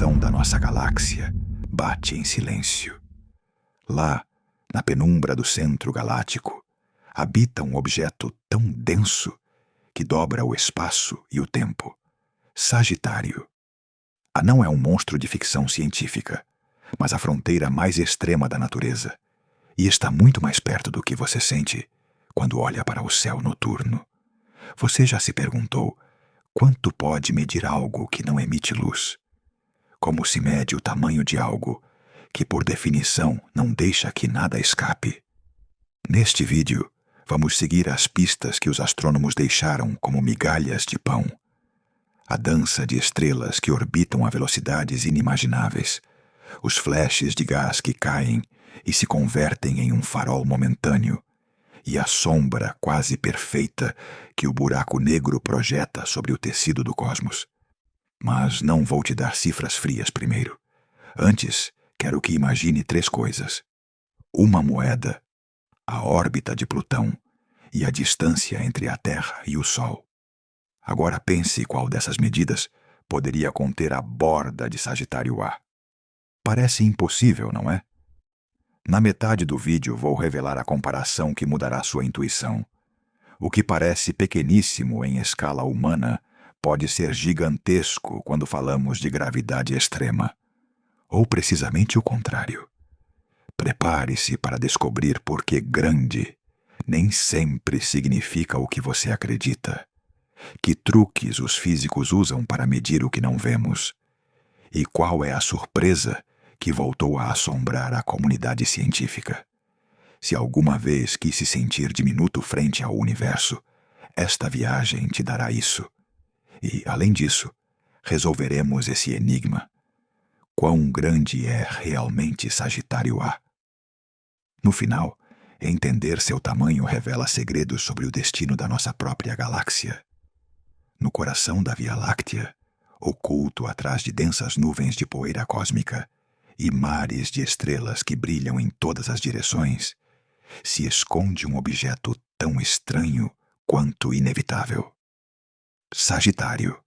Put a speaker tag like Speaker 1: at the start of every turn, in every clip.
Speaker 1: coração da nossa galáxia bate em silêncio. Lá, na penumbra do centro galáctico, habita um objeto tão denso que dobra o espaço e o tempo. Sagitário. Não é um monstro de ficção científica, mas a fronteira mais extrema da natureza, e está muito mais perto do que você sente quando olha para o céu noturno. Você já se perguntou quanto pode medir algo que não emite luz? Como se mede o tamanho de algo que, por definição, não deixa que nada escape? Neste vídeo, vamos seguir as pistas que os astrônomos deixaram como migalhas de pão. A dança de estrelas que orbitam a velocidades inimagináveis, os flashes de gás que caem e se convertem em um farol momentâneo, e a sombra quase perfeita que o buraco negro projeta sobre o tecido do cosmos. Mas não vou te dar cifras frias primeiro. Antes, quero que imagine 3 coisas. Uma moeda, a órbita de Plutão e a distância entre a Terra e o Sol. Agora pense qual dessas medidas poderia conter a borda de Sagitário A. Parece impossível, não é? Na metade do vídeo vou revelar a comparação que mudará sua intuição. O que parece pequeníssimo em escala humana pode ser gigantesco quando falamos de gravidade extrema. Ou precisamente o contrário. Prepare-se para descobrir por que grande nem sempre significa o que você acredita. Que truques os físicos usam para medir o que não vemos? E qual é a surpresa que voltou a assombrar a comunidade científica? Se alguma vez quis se sentir diminuto frente ao universo, esta viagem te dará isso. E, além disso, resolveremos esse enigma. Quão grande é realmente Sagitário A? No final, entender seu tamanho revela segredos sobre o destino da nossa própria galáxia. No coração da Via Láctea, oculto atrás de densas nuvens de poeira cósmica e mares de estrelas que brilham em todas as direções, se esconde um objeto tão estranho quanto inevitável. Sagitário.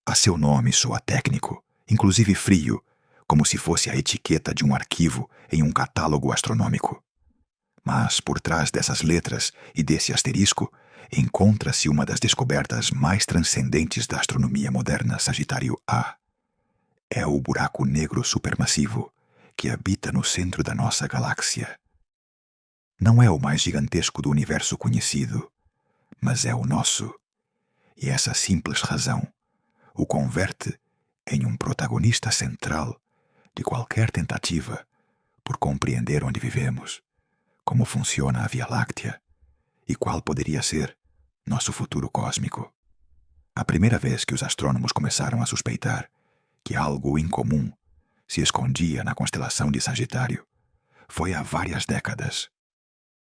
Speaker 1: A seu nome soa técnico, inclusive frio, como se fosse a etiqueta de um arquivo em um catálogo astronômico. Mas por trás dessas letras e desse asterisco, encontra-se uma das descobertas mais transcendentes da astronomia moderna. Sagitário A é o buraco negro supermassivo que habita no centro da nossa galáxia. Não é o mais gigantesco do universo conhecido, mas é o nosso. E essa simples razão o converte em um protagonista central de qualquer tentativa por compreender onde vivemos, como funciona a Via Láctea e qual poderia ser nosso futuro cósmico. A primeira vez que os astrônomos começaram a suspeitar que algo incomum se escondia na constelação de Sagitário foi há várias décadas.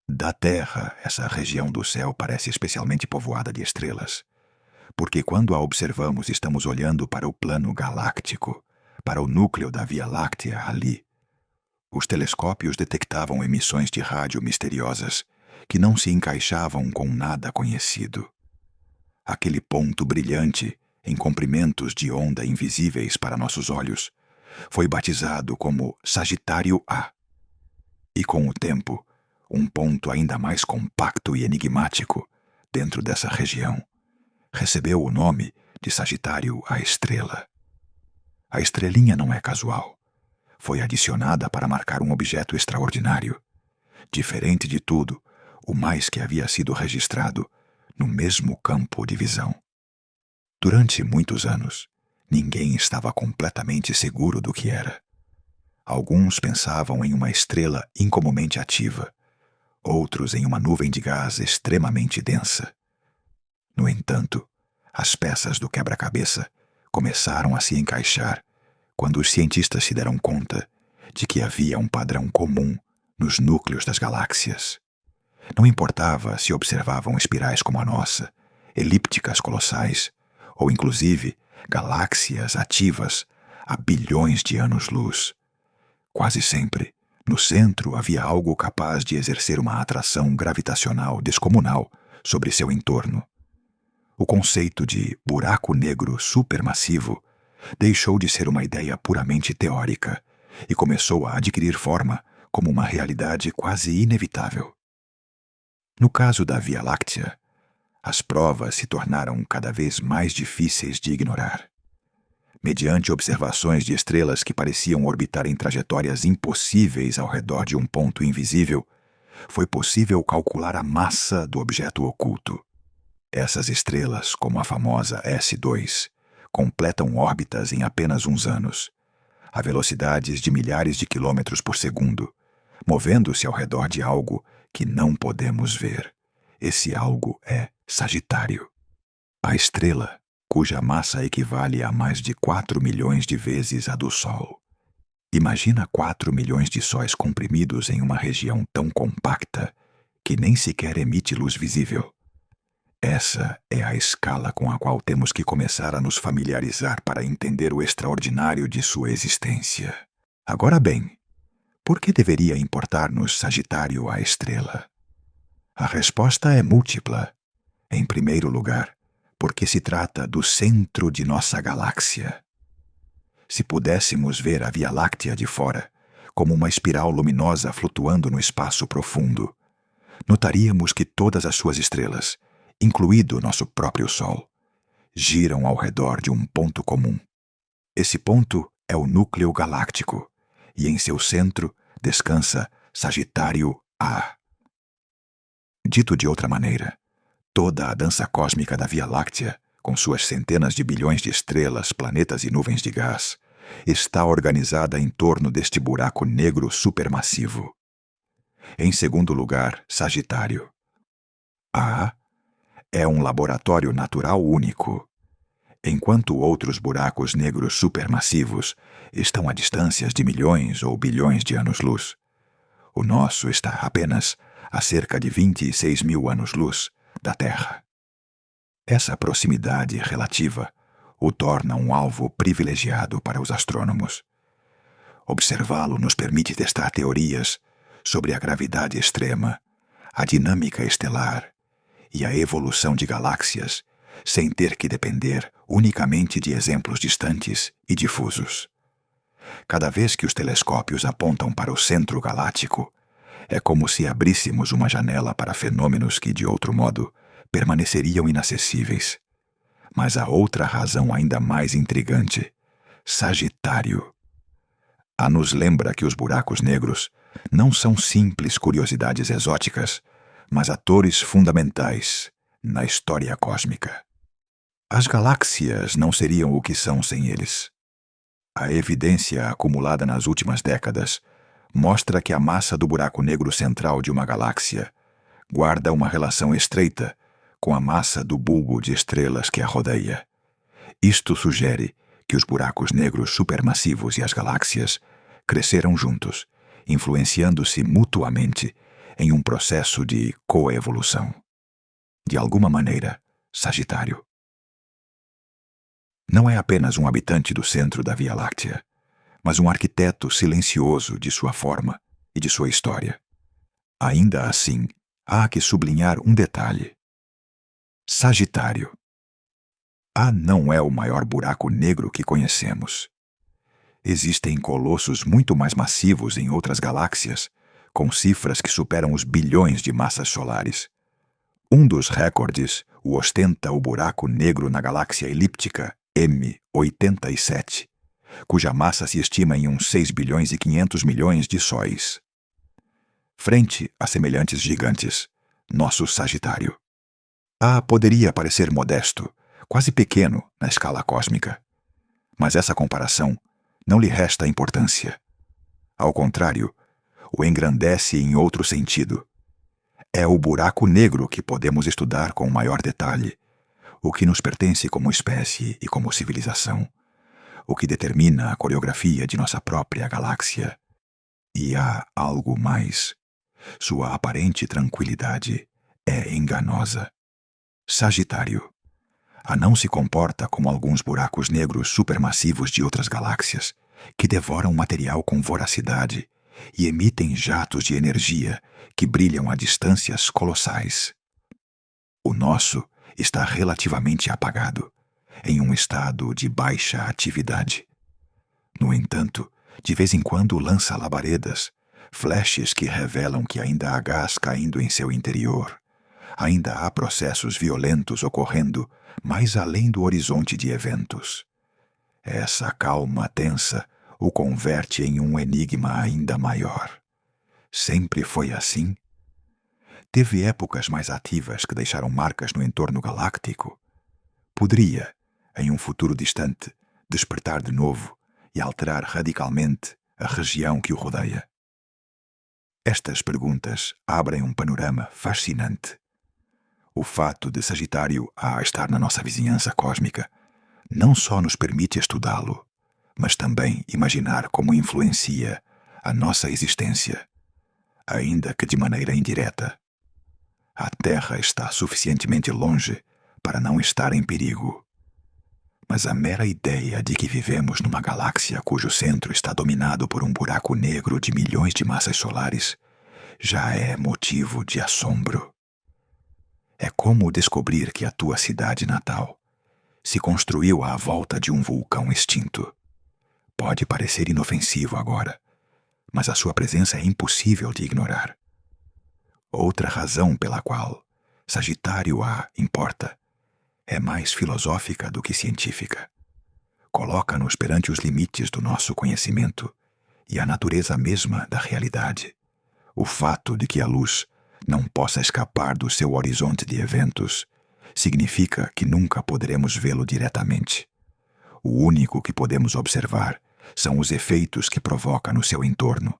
Speaker 1: Da Terra, essa região do céu parece especialmente povoada de estrelas, porque quando a observamos estamos olhando para o plano galáctico, para o núcleo da Via Láctea ali. Os telescópios detectavam emissões de rádio misteriosas que não se encaixavam com nada conhecido. Aquele ponto brilhante, em comprimentos de onda invisíveis para nossos olhos, foi batizado como Sagitário A. E com o tempo, um ponto ainda mais compacto e enigmático dentro dessa região recebeu o nome de Sagitário A Estrela. A estrelinha não é casual. Foi adicionada para marcar um objeto extraordinário, diferente de tudo, o mais que havia sido registrado no mesmo campo de visão. Durante muitos anos, ninguém estava completamente seguro do que era. Alguns pensavam em uma estrela incomumente ativa, outros em uma nuvem de gás extremamente densa. No entanto, as peças do quebra-cabeça começaram a se encaixar quando os cientistas se deram conta de que havia um padrão comum nos núcleos das galáxias. Não importava se observavam espirais como a nossa, elípticas colossais, ou inclusive galáxias ativas há bilhões de anos-luz. Quase sempre, no centro havia algo capaz de exercer uma atração gravitacional descomunal sobre seu entorno. O conceito de buraco negro supermassivo deixou de ser uma ideia puramente teórica e começou a adquirir forma como uma realidade quase inevitável. No caso da Via Láctea, as provas se tornaram cada vez mais difíceis de ignorar. Mediante observações de estrelas que pareciam orbitar em trajetórias impossíveis ao redor de um ponto invisível, foi possível calcular a massa do objeto oculto. Essas estrelas, como a famosa S2, completam órbitas em apenas uns anos, a velocidades de milhares de quilômetros por segundo, movendo-se ao redor de algo que não podemos ver. Esse algo é Sagitário. A estrela, cuja massa equivale a mais de 4 milhões de vezes a do Sol. Imagina 4 milhões de sóis comprimidos em uma região tão compacta que nem sequer emite luz visível. Essa é a escala com a qual temos que começar a nos familiarizar para entender o extraordinário de sua existência. Agora bem, por que deveria importar-nos Sagitário a estrela? A resposta é múltipla. Em primeiro lugar, porque se trata do centro de nossa galáxia. Se pudéssemos ver a Via Láctea de fora, como uma espiral luminosa flutuando no espaço profundo, notaríamos que todas as suas estrelas, incluído nosso próprio Sol, giram ao redor de um ponto comum. Esse ponto é o núcleo galáctico, e em seu centro descansa Sagitário A. Dito de outra maneira, toda a dança cósmica da Via Láctea, com suas centenas de bilhões de estrelas, planetas e nuvens de gás, está organizada em torno deste buraco negro supermassivo. Em segundo lugar, Sagitário. A é um laboratório natural único. Enquanto outros buracos negros supermassivos estão a distâncias de milhões ou bilhões de anos-luz, o nosso está apenas a cerca de 26 mil anos-luz da Terra. Essa proximidade relativa o torna um alvo privilegiado para os astrônomos. Observá-lo nos permite testar teorias sobre a gravidade extrema, a dinâmica estelar e a evolução de galáxias, sem ter que depender unicamente de exemplos distantes e difusos. Cada vez que os telescópios apontam para o centro galáctico, é como se abríssemos uma janela para fenômenos que, de outro modo, permaneceriam inacessíveis. Mas há outra razão ainda mais intrigante: Sagitário. A nos lembra que os buracos negros não são simples curiosidades exóticas, mas atores fundamentais na história cósmica. As galáxias não seriam o que são sem eles. A evidência acumulada nas últimas décadas mostra que a massa do buraco negro central de uma galáxia guarda uma relação estreita com a massa do bulbo de estrelas que a rodeia. Isto sugere que os buracos negros supermassivos e as galáxias cresceram juntos, influenciando-se mutuamente em um processo de coevolução. De alguma maneira, Sagitário não é apenas um habitante do centro da Via Láctea, mas um arquiteto silencioso de sua forma e de sua história. Ainda assim, há que sublinhar um detalhe. Sagitário. A não é o maior buraco negro que conhecemos. Existem colossos muito mais massivos em outras galáxias, com cifras que superam os bilhões de massas solares. Um dos recordes o ostenta o buraco negro na galáxia elíptica M87, cuja massa se estima em uns 6 bilhões e 500 milhões de sóis. Frente a semelhantes gigantes, nosso Sagitário A poderia parecer modesto, quase pequeno na escala cósmica. Mas essa comparação não lhe resta importância. Ao contrário, o engrandece em outro sentido. É o buraco negro que podemos estudar com maior detalhe, o que nos pertence como espécie e como civilização, o que determina a coreografia de nossa própria galáxia. E há algo mais. Sua aparente tranquilidade é enganosa. Sagitário A não se comporta como alguns buracos negros supermassivos de outras galáxias, que devoram material com voracidade e emitem jatos de energia que brilham a distâncias colossais. O nosso está relativamente apagado, em um estado de baixa atividade. No entanto, de vez em quando lança labaredas, flashes que revelam que ainda há gás caindo em seu interior. Ainda há processos violentos ocorrendo mais além do horizonte de eventos. Essa calma tensa o converte em um enigma ainda maior. Sempre foi assim? Teve épocas mais ativas que deixaram marcas no entorno galáctico? Poderia, em um futuro distante, despertar de novo e alterar radicalmente a região que o rodeia? Estas perguntas abrem um panorama fascinante. O fato de Sagitário A estar na nossa vizinhança cósmica não só nos permite estudá-lo, mas também imaginar como influencia a nossa existência, ainda que de maneira indireta. A Terra está suficientemente longe para não estar em perigo. Mas a mera ideia de que vivemos numa galáxia cujo centro está dominado por um buraco negro de milhões de massas solares já é motivo de assombro. É como descobrir que a tua cidade natal se construiu à volta de um vulcão extinto. Pode parecer inofensivo agora, mas a sua presença é impossível de ignorar. Outra razão pela qual Sagitário A importa é mais filosófica do que científica. Coloca-nos perante os limites do nosso conhecimento e a natureza mesma da realidade. O fato de que a luz não possa escapar do seu horizonte de eventos significa que nunca poderemos vê-lo diretamente. O único que podemos observar são os efeitos que provoca no seu entorno.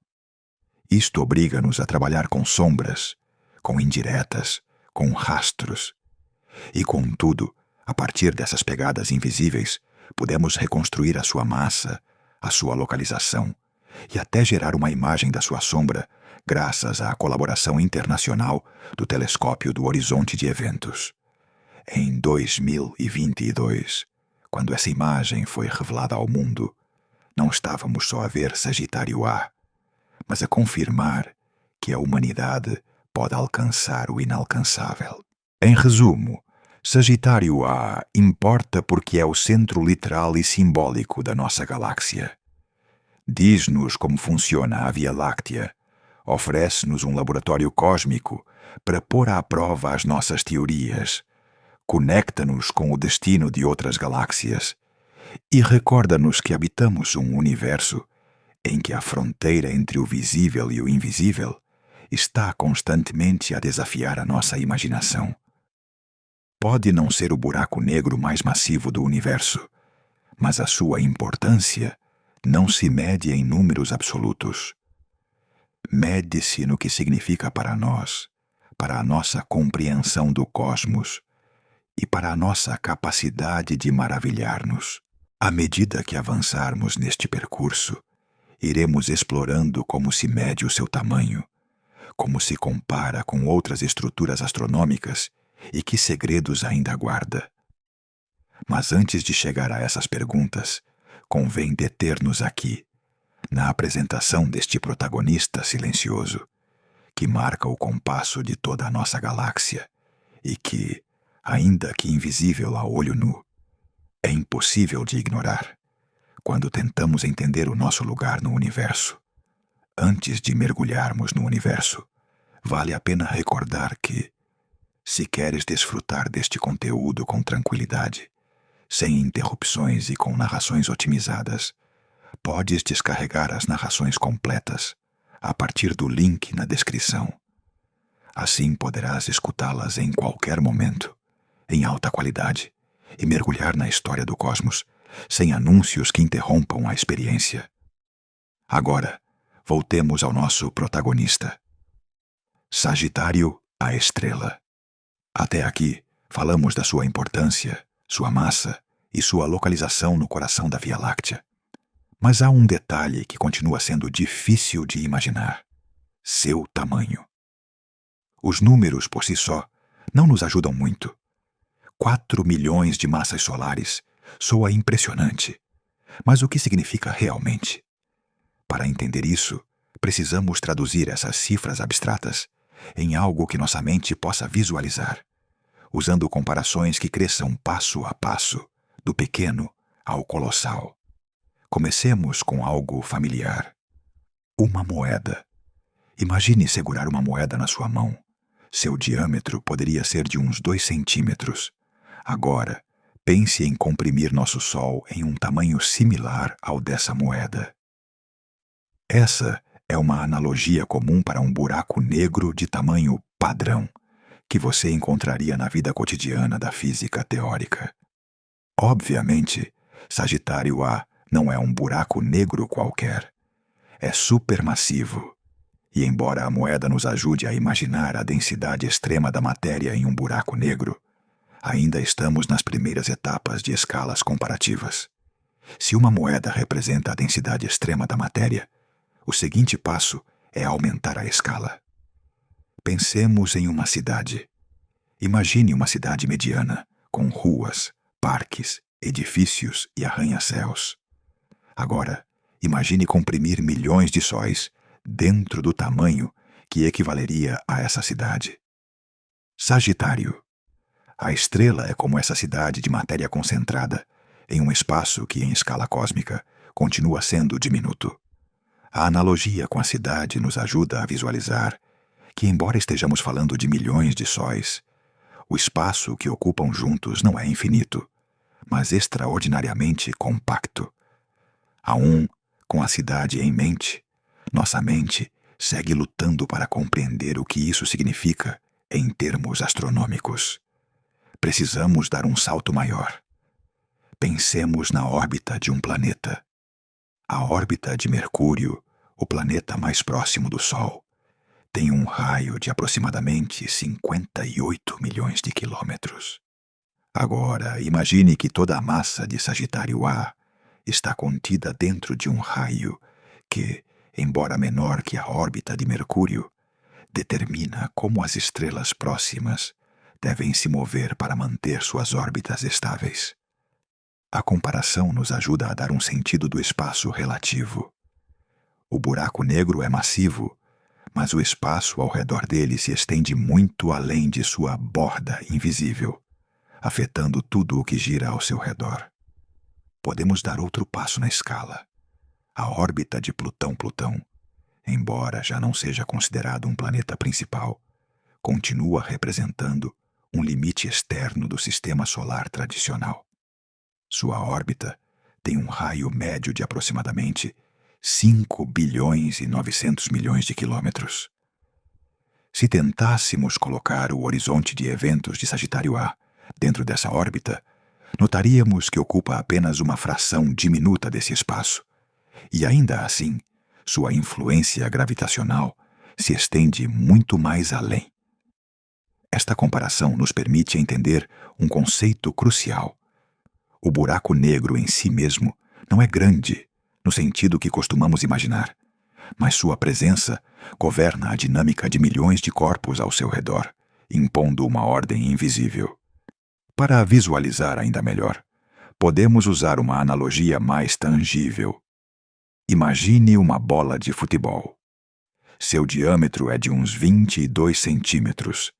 Speaker 1: Isto obriga-nos a trabalhar com sombras, com indiretas, com rastros. E, contudo, a partir dessas pegadas invisíveis, podemos reconstruir a sua massa, a sua localização, e até gerar uma imagem da sua sombra, graças à colaboração internacional do Telescópio do Horizonte de Eventos. Em 2022, quando essa imagem foi revelada ao mundo, não estávamos só a ver Sagitário A, mas a confirmar que a humanidade pode alcançar o inalcançável. Em resumo, Sagitário A importa porque é o centro literal e simbólico da nossa galáxia. Diz-nos como funciona a Via Láctea, oferece-nos um laboratório cósmico para pôr à prova as nossas teorias, conecta-nos com o destino de outras galáxias e recorda-nos que habitamos um universo em que a fronteira entre o visível e o invisível está constantemente a desafiar a nossa imaginação. Pode não ser o buraco negro mais massivo do universo, mas a sua importância não se mede em números absolutos. Mede-se no que significa para nós, para a nossa compreensão do cosmos e para a nossa capacidade de maravilhar-nos. À medida que avançarmos neste percurso, iremos explorando como se mede o seu tamanho, como se compara com outras estruturas astronômicas e que segredos ainda guarda. Mas antes de chegar a essas perguntas, convém deter-nos aqui, na apresentação deste protagonista silencioso, que marca o compasso de toda a nossa galáxia e que, ainda que invisível a olho nu, é impossível de ignorar quando tentamos entender o nosso lugar no universo. Antes de mergulharmos no universo, vale a pena recordar que, se queres desfrutar deste conteúdo com tranquilidade, sem interrupções e com narrações otimizadas, podes descarregar as narrações completas a partir do link na descrição. Assim poderás escutá-las em qualquer momento, em alta qualidade, e mergulhar na história do cosmos, sem anúncios que interrompam a experiência. Agora, voltemos ao nosso protagonista. Sagitário, a estrela. Até aqui, falamos da sua importância, sua massa e sua localização no coração da Via Láctea. Mas há um detalhe que continua sendo difícil de imaginar: seu tamanho. Os números, por si só, não nos ajudam muito. 4 milhões de massas solares soa impressionante. Mas o que significa realmente? Para entender isso, precisamos traduzir essas cifras abstratas em algo que nossa mente possa visualizar, usando comparações que cresçam passo a passo, do pequeno ao colossal. Comecemos com algo familiar. Uma moeda. Imagine segurar uma moeda na sua mão. Seu diâmetro poderia ser de uns 2 centímetros. Agora, pense em comprimir nosso Sol em um tamanho similar ao dessa moeda. Essa é uma analogia comum para um buraco negro de tamanho padrão, que você encontraria na vida cotidiana da física teórica. Obviamente, Sagitário A não é um buraco negro qualquer. É supermassivo. E embora a moeda nos ajude a imaginar a densidade extrema da matéria em um buraco negro, ainda estamos nas primeiras etapas de escalas comparativas. Se uma moeda representa a densidade extrema da matéria, o seguinte passo é aumentar a escala. Pensemos em uma cidade. Imagine uma cidade mediana, com ruas, parques, edifícios e arranha-céus. Agora, imagine comprimir milhões de sóis dentro do tamanho que equivaleria a essa cidade. Sagitário. A estrela é como essa cidade de matéria concentrada, em um espaço que, em escala cósmica, continua sendo diminuto. A analogia com a cidade nos ajuda a visualizar que, embora estejamos falando de milhões de sóis, o espaço que ocupam juntos não é infinito, mas extraordinariamente compacto. Com a cidade em mente, nossa mente segue lutando para compreender o que isso significa em termos astronômicos. Precisamos dar um salto maior. Pensemos na órbita de um planeta. A órbita de Mercúrio, o planeta mais próximo do Sol, tem um raio de aproximadamente 58 milhões de quilômetros. Agora, imagine que toda a massa de Sagitário A está contida dentro de um raio que, embora menor que a órbita de Mercúrio, determina como as estrelas próximas devem se mover para manter suas órbitas estáveis. A comparação nos ajuda a dar um sentido do espaço relativo. O buraco negro é massivo, mas o espaço ao redor dele se estende muito além de sua borda invisível, afetando tudo o que gira ao seu redor. Podemos dar outro passo na escala. A órbita de Plutão, embora já não seja considerado um planeta principal, continua representando um limite externo do sistema solar tradicional. Sua órbita tem um raio médio de aproximadamente 5 bilhões e 900 milhões de quilômetros. Se tentássemos colocar o horizonte de eventos de Sagitário A dentro dessa órbita, notaríamos que ocupa apenas uma fração diminuta desse espaço, e ainda assim, sua influência gravitacional se estende muito mais além. Esta comparação nos permite entender um conceito crucial. O buraco negro em si mesmo não é grande, no sentido que costumamos imaginar, mas sua presença governa a dinâmica de milhões de corpos ao seu redor, impondo uma ordem invisível. Para visualizar ainda melhor, podemos usar uma analogia mais tangível. Imagine uma bola de futebol. Seu diâmetro é de uns 22 centímetros.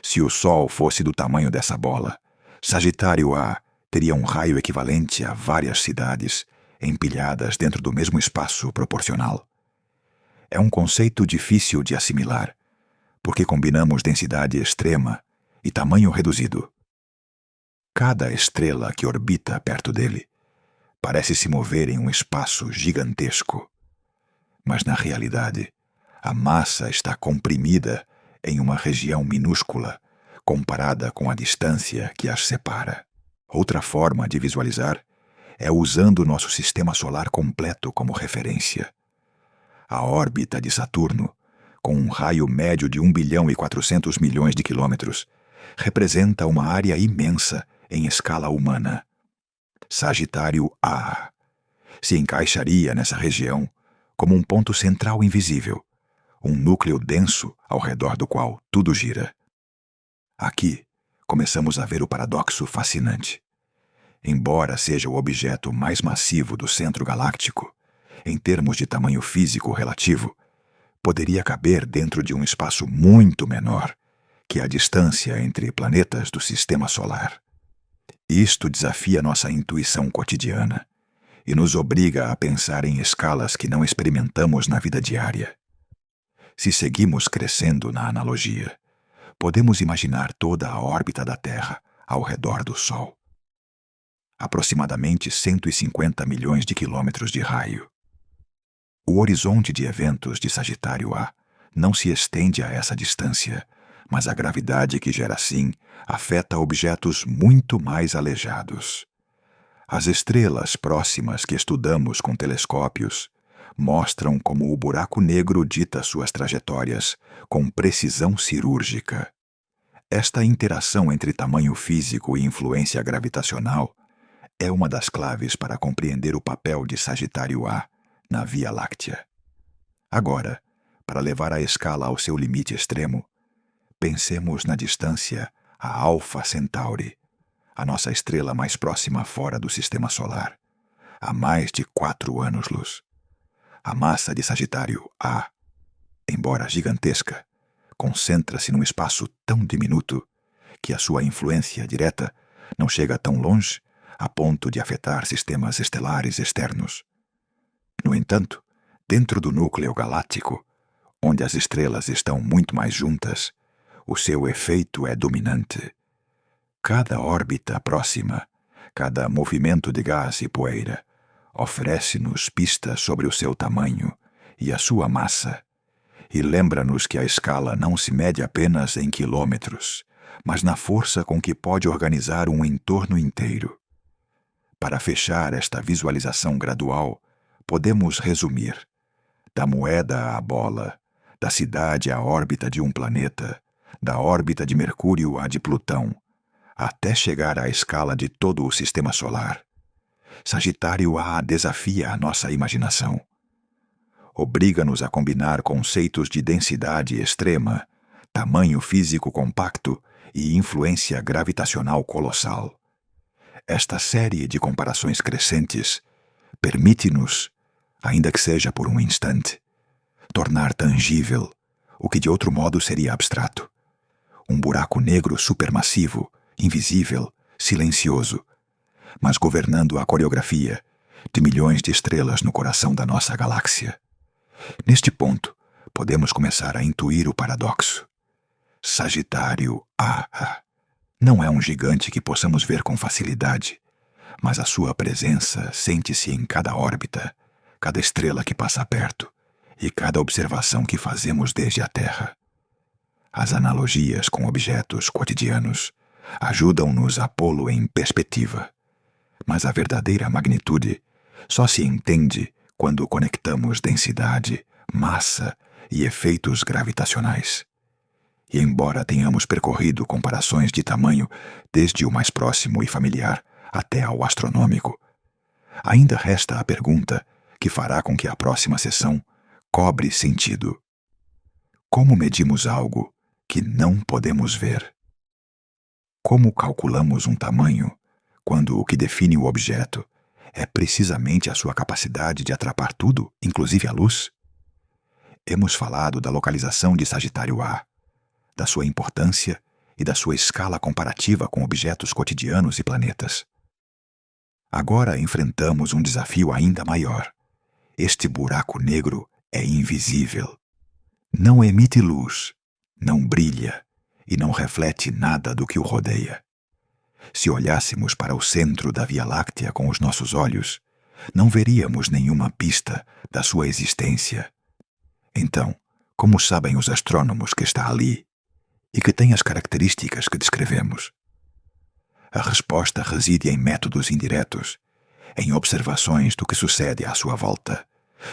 Speaker 1: Se o Sol fosse do tamanho dessa bola, Sagitário A teria um raio equivalente a várias cidades, empilhadas dentro do mesmo espaço proporcional. É um conceito difícil de assimilar, porque combinamos densidade extrema e tamanho reduzido. Cada estrela que orbita perto dele parece se mover em um espaço gigantesco. Mas, na realidade, a massa está comprimida em uma região minúscula, comparada com a distância que as separa. Outra forma de visualizar é usando nosso sistema solar completo como referência. A órbita de Saturno, com um raio médio de 1 bilhão e 400 milhões de quilômetros, representa uma área imensa em escala humana. Sagitário A se encaixaria nessa região como um ponto central invisível, um núcleo denso ao redor do qual tudo gira. Aqui começamos a ver o paradoxo fascinante. Embora seja o objeto mais massivo do centro galáctico, em termos de tamanho físico relativo, poderia caber dentro de um espaço muito menor que a distância entre planetas do sistema solar. Isto desafia nossa intuição cotidiana e nos obriga a pensar em escalas que não experimentamos na vida diária. Se seguimos crescendo na analogia, podemos imaginar toda a órbita da Terra ao redor do Sol. Aproximadamente 150 milhões de quilômetros de raio. O horizonte de eventos de Sagitário A não se estende a essa distância, mas a gravidade que gera assim afeta objetos muito mais alejados. As estrelas próximas que estudamos com telescópios mostram como o buraco negro dita suas trajetórias com precisão cirúrgica. Esta interação entre tamanho físico e influência gravitacional é uma das claves para compreender o papel de Sagitário A na Via Láctea. Agora, para levar a escala ao seu limite extremo, pensemos na distância a Alpha Centauri, a nossa estrela mais próxima fora do Sistema Solar, a mais de 4 anos-luz. A massa de Sagitário A, embora gigantesca, concentra-se num espaço tão diminuto que a sua influência direta não chega tão longe a ponto de afetar sistemas estelares externos. No entanto, dentro do núcleo galáctico, onde as estrelas estão muito mais juntas, o seu efeito é dominante. Cada órbita próxima, cada movimento de gás e poeira, oferece-nos pistas sobre o seu tamanho e a sua massa, e lembra-nos que a escala não se mede apenas em quilômetros, mas na força com que pode organizar um entorno inteiro. Para fechar esta visualização gradual, podemos resumir: da moeda à bola, da cidade à órbita de um planeta, da órbita de Mercúrio à de Plutão, até chegar à escala de todo o Sistema Solar. Sagitário A desafia a nossa imaginação. Obriga-nos a combinar conceitos de densidade extrema, tamanho físico compacto e influência gravitacional colossal. Esta série de comparações crescentes permite-nos, ainda que seja por um instante, tornar tangível o que de outro modo seria abstrato. Um buraco negro supermassivo, invisível, silencioso, mas governando a coreografia de milhões de estrelas no coração da nossa galáxia. Neste ponto, podemos começar a intuir o paradoxo. Sagitário A não é um gigante que possamos ver com facilidade, mas a sua presença sente-se em cada órbita, cada estrela que passa perto e cada observação que fazemos desde a Terra. As analogias com objetos cotidianos ajudam-nos a pô-lo em perspectiva, mas a verdadeira magnitude só se entende quando conectamos densidade, massa e efeitos gravitacionais. E embora tenhamos percorrido comparações de tamanho desde o mais próximo e familiar até ao astronômico, ainda resta a pergunta que fará com que a próxima sessão cobre sentido. Como medimos algo que não podemos ver? Como calculamos um tamanho quando o que define o objeto é precisamente a sua capacidade de atrapar tudo, inclusive a luz? Hemos falado da localização de Sagitário A, da sua importância e da sua escala comparativa com objetos cotidianos e planetas. Agora enfrentamos um desafio ainda maior. Este buraco negro é invisível. Não emite luz, não brilha e não reflete nada do que o rodeia. Se olhássemos para o centro da Via Láctea com os nossos olhos, não veríamos nenhuma pista da sua existência. Então, como sabem os astrônomos que está ali e que tem as características que descrevemos? A resposta reside em métodos indiretos, em observações do que sucede à sua volta,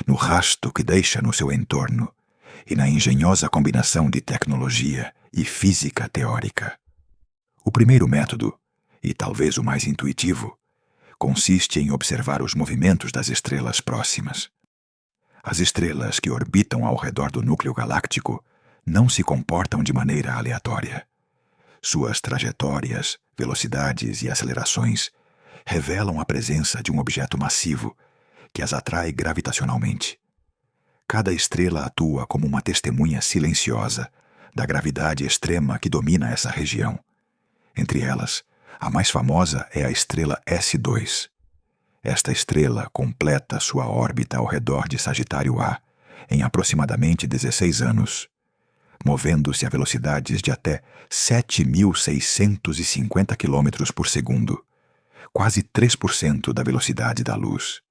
Speaker 1: no rastro que deixa no seu entorno e na engenhosa combinação de tecnologia e física teórica. O primeiro método, e talvez o mais intuitivo, consiste em observar os movimentos das estrelas próximas. As estrelas que orbitam ao redor do núcleo galáctico não se comportam de maneira aleatória. Suas trajetórias, velocidades e acelerações revelam a presença de um objeto massivo que as atrai gravitacionalmente. Cada estrela atua como uma testemunha silenciosa da gravidade extrema que domina essa região. Entre elas, A mais famosa é a estrela S2. Esta estrela completa sua órbita ao redor de Sagitário A em aproximadamente 16 anos, movendo-se a velocidades de até 7.650 km por segundo, quase 3% da velocidade da luz.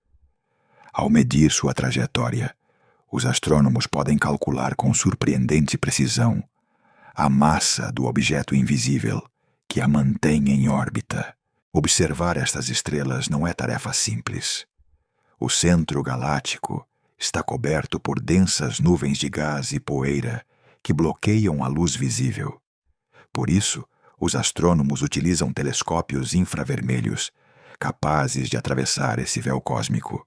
Speaker 1: Ao medir sua trajetória, os astrônomos podem calcular com surpreendente precisão a massa do objeto invisível que a mantém em órbita. Observar estas estrelas não é tarefa simples. O centro galáctico está coberto por densas nuvens de gás e poeira que bloqueiam a luz visível. Por isso, os astrônomos utilizam telescópios infravermelhos, capazes de atravessar esse véu cósmico.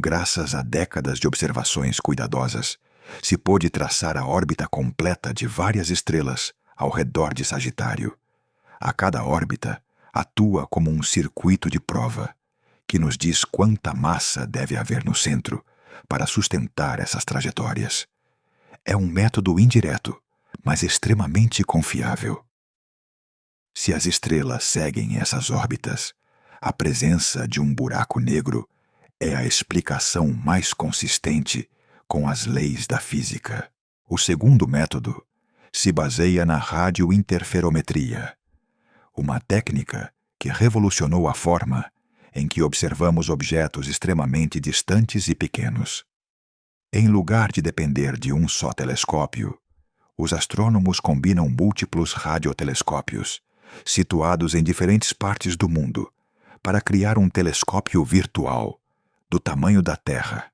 Speaker 1: Graças a décadas de observações cuidadosas, se pôde traçar a órbita completa de várias estrelas ao redor de Sagitário. A cada órbita atua como um circuito de prova, que nos diz quanta massa deve haver no centro para sustentar essas trajetórias. É um método indireto, mas extremamente confiável. Se as estrelas seguem essas órbitas, a presença de um buraco negro é a explicação mais consistente com as leis da física. O segundo método se baseia na radiointerferometria, uma técnica que revolucionou a forma em que observamos objetos extremamente distantes e pequenos. Em lugar de depender de um só telescópio, os astrônomos combinam múltiplos radiotelescópios, situados em diferentes partes do mundo, para criar um telescópio virtual, do tamanho da Terra.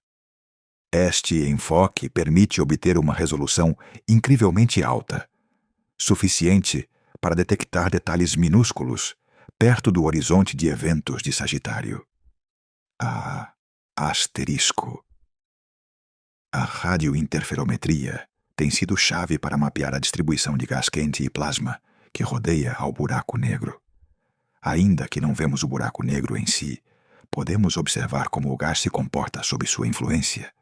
Speaker 1: Este enfoque permite obter uma resolução incrivelmente alta, suficiente para detectar detalhes minúsculos perto do horizonte de eventos de Sagitário. Asterisco. A radiointerferometria tem sido chave para mapear a distribuição de gás quente e plasma que rodeia ao buraco negro. Ainda que não vemos o buraco negro em si, podemos observar como o gás se comporta sob sua influência,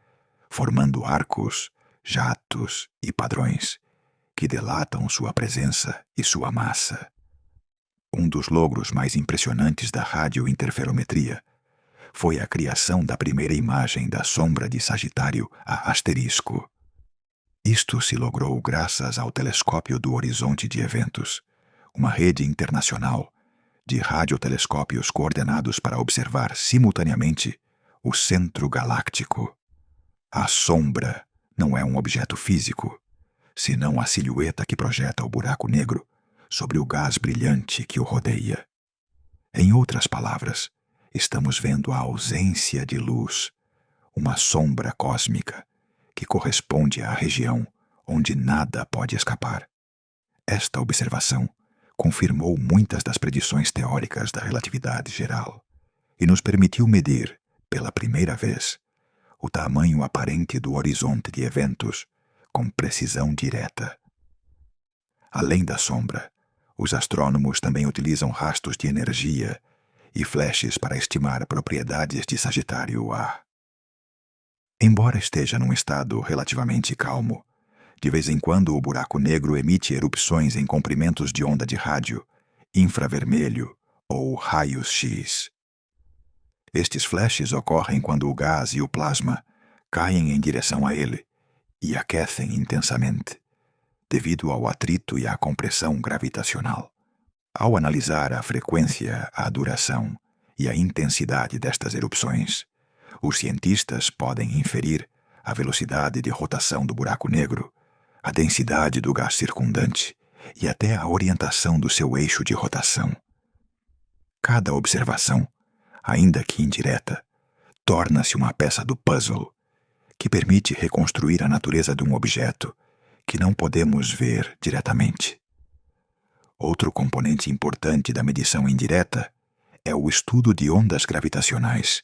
Speaker 1: formando arcos, jatos e padrões que delatam sua presença e sua massa. Um dos logros mais impressionantes da radiointerferometria foi a criação da primeira imagem da sombra de Sagitário a asterisco. Isto se logrou graças ao Telescópio do Horizonte de Eventos, uma rede internacional de radiotelescópios coordenados para observar simultaneamente o centro galáctico. A sombra não é um objeto físico, senão a silhueta que projeta o buraco negro sobre o gás brilhante que o rodeia. Em outras palavras, estamos vendo a ausência de luz, uma sombra cósmica que corresponde à região onde nada pode escapar. Esta observação confirmou muitas das predições teóricas da relatividade geral e nos permitiu medir, pela primeira vez, o tamanho aparente do horizonte de eventos com precisão direta. Além da sombra, os astrônomos também utilizam rastros de energia e flashes para estimar propriedades de Sagitário A. Embora esteja num estado relativamente calmo, de vez em quando o buraco negro emite erupções em comprimentos de onda de rádio, infravermelho ou raios-x. Estes flashes ocorrem quando o gás e o plasma caem em direção a ele e aquecem intensamente, devido ao atrito e à compressão gravitacional. Ao analisar a frequência, a duração e a intensidade destas erupções, os cientistas podem inferir a velocidade de rotação do buraco negro, a densidade do gás circundante e até a orientação do seu eixo de rotação. Cada observação, ainda que indireta, torna-se uma peça do puzzle que permite reconstruir a natureza de um objeto que não podemos ver diretamente. Outro componente importante da medição indireta é o estudo de ondas gravitacionais.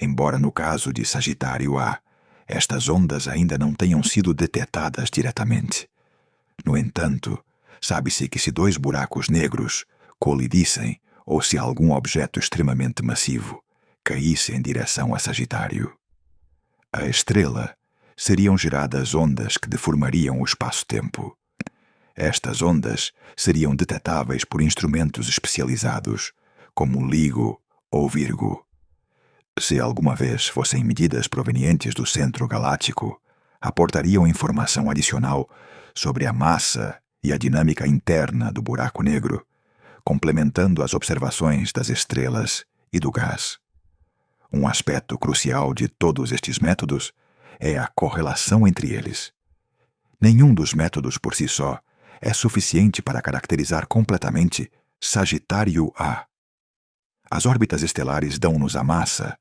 Speaker 1: Embora no caso de Sagitário A, estas ondas ainda não tenham sido detectadas diretamente. No entanto, sabe-se que se dois buracos negros colidissem ou se algum objeto extremamente massivo caísse em direção a Sagitário, a estrela seriam geradas ondas que deformariam o espaço-tempo. Estas ondas seriam detetáveis por instrumentos especializados, como LIGO ou Virgo. Se alguma vez fossem medidas provenientes do centro galáctico, aportariam informação adicional sobre a massa e a dinâmica interna do buraco negro, complementando as observações das estrelas e do gás. Um aspecto crucial de todos estes métodos é a correlação entre eles. Nenhum dos métodos por si só é suficiente para caracterizar completamente Sagitário A. As órbitas estelares dão-nos a massa,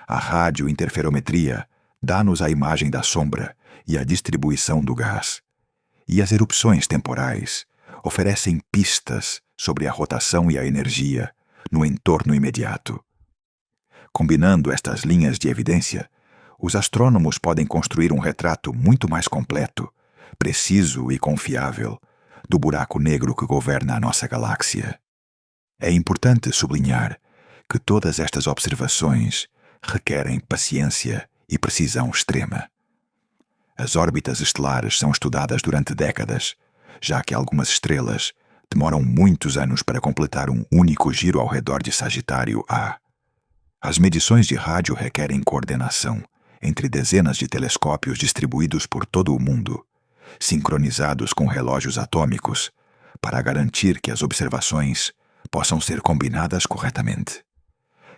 Speaker 1: a radiointerferometria dá-nos a imagem da sombra e a distribuição do gás, e as erupções temporais oferecem pistas sobre a rotação e a energia no entorno imediato. Combinando estas linhas de evidência, os astrônomos podem construir um retrato muito mais completo, preciso e confiável do buraco negro que governa a nossa galáxia. É importante sublinhar que todas estas observações requerem paciência e precisão extrema. As órbitas estelares são estudadas durante décadas, já que algumas estrelas demoram muitos anos para completar um único giro ao redor de Sagitário A. As medições de rádio requerem coordenação entre dezenas de telescópios distribuídos por todo o mundo, sincronizados com relógios atômicos, para garantir que as observações possam ser combinadas corretamente.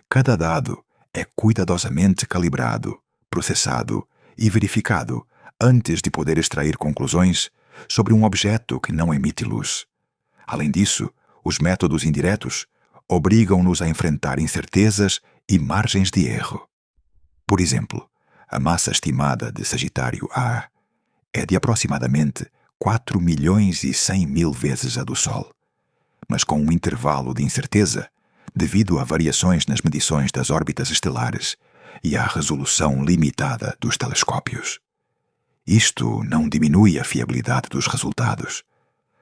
Speaker 1: Cada dado é cuidadosamente calibrado, processado e verificado antes de poder extrair conclusões sobre um objeto que não emite luz. Além disso, os métodos indiretos obrigam-nos a enfrentar incertezas e margens de erro. Por exemplo, a massa estimada de Sagitário A é de aproximadamente 4.100.000 vezes a do Sol, mas com um intervalo de incerteza devido a variações nas medições das órbitas estelares e à resolução limitada dos telescópios. Isto não diminui a fiabilidade dos resultados.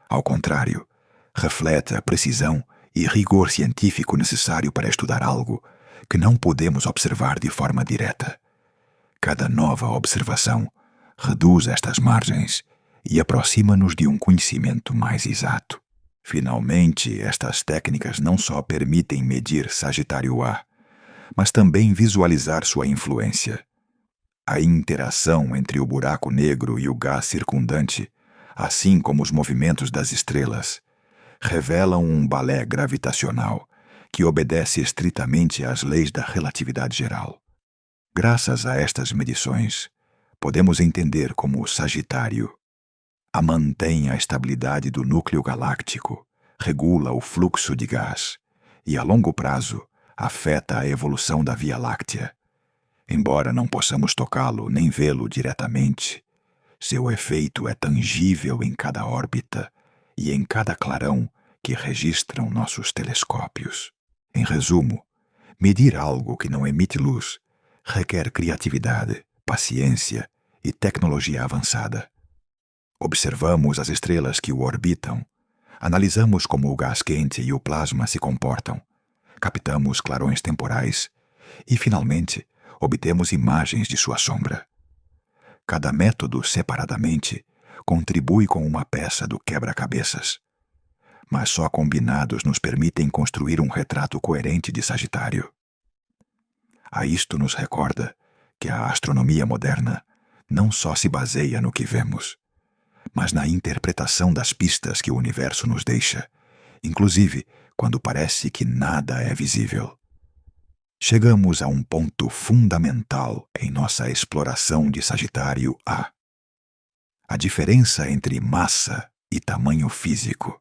Speaker 1: Ao contrário, reflete a precisão e rigor científico necessário para estudar algo que não podemos observar de forma direta. Cada nova observação reduz estas margens e aproxima-nos de um conhecimento mais exato. Finalmente, estas técnicas não só permitem medir Sagitário A, mas também visualizar sua influência. A interação entre o buraco negro e o gás circundante, assim como os movimentos das estrelas, revelam um balé gravitacional que obedece estritamente às leis da relatividade geral. Graças a estas medições, podemos entender como o Sagitário mantém a estabilidade do núcleo galáctico, regula o fluxo de gás e, a longo prazo, afeta a evolução da Via Láctea. Embora não possamos tocá-lo nem vê-lo diretamente, seu efeito é tangível em cada órbita e em cada clarão que registram nossos telescópios. Em resumo, medir algo que não emite luz requer criatividade, paciência e tecnologia avançada. Observamos as estrelas que o orbitam, analisamos como o gás quente e o plasma se comportam, captamos clarões temporais e, finalmente, obtemos imagens de sua sombra. Cada método, separadamente, contribui com uma peça do quebra-cabeças, mas só combinados nos permitem construir um retrato coerente de Sagitário. A isto nos recorda que a astronomia moderna não só se baseia no que vemos, mas na interpretação das pistas que o universo nos deixa, inclusive quando parece que nada é visível. Chegamos a um ponto fundamental em nossa exploração de Sagitário A: a diferença entre massa e tamanho físico.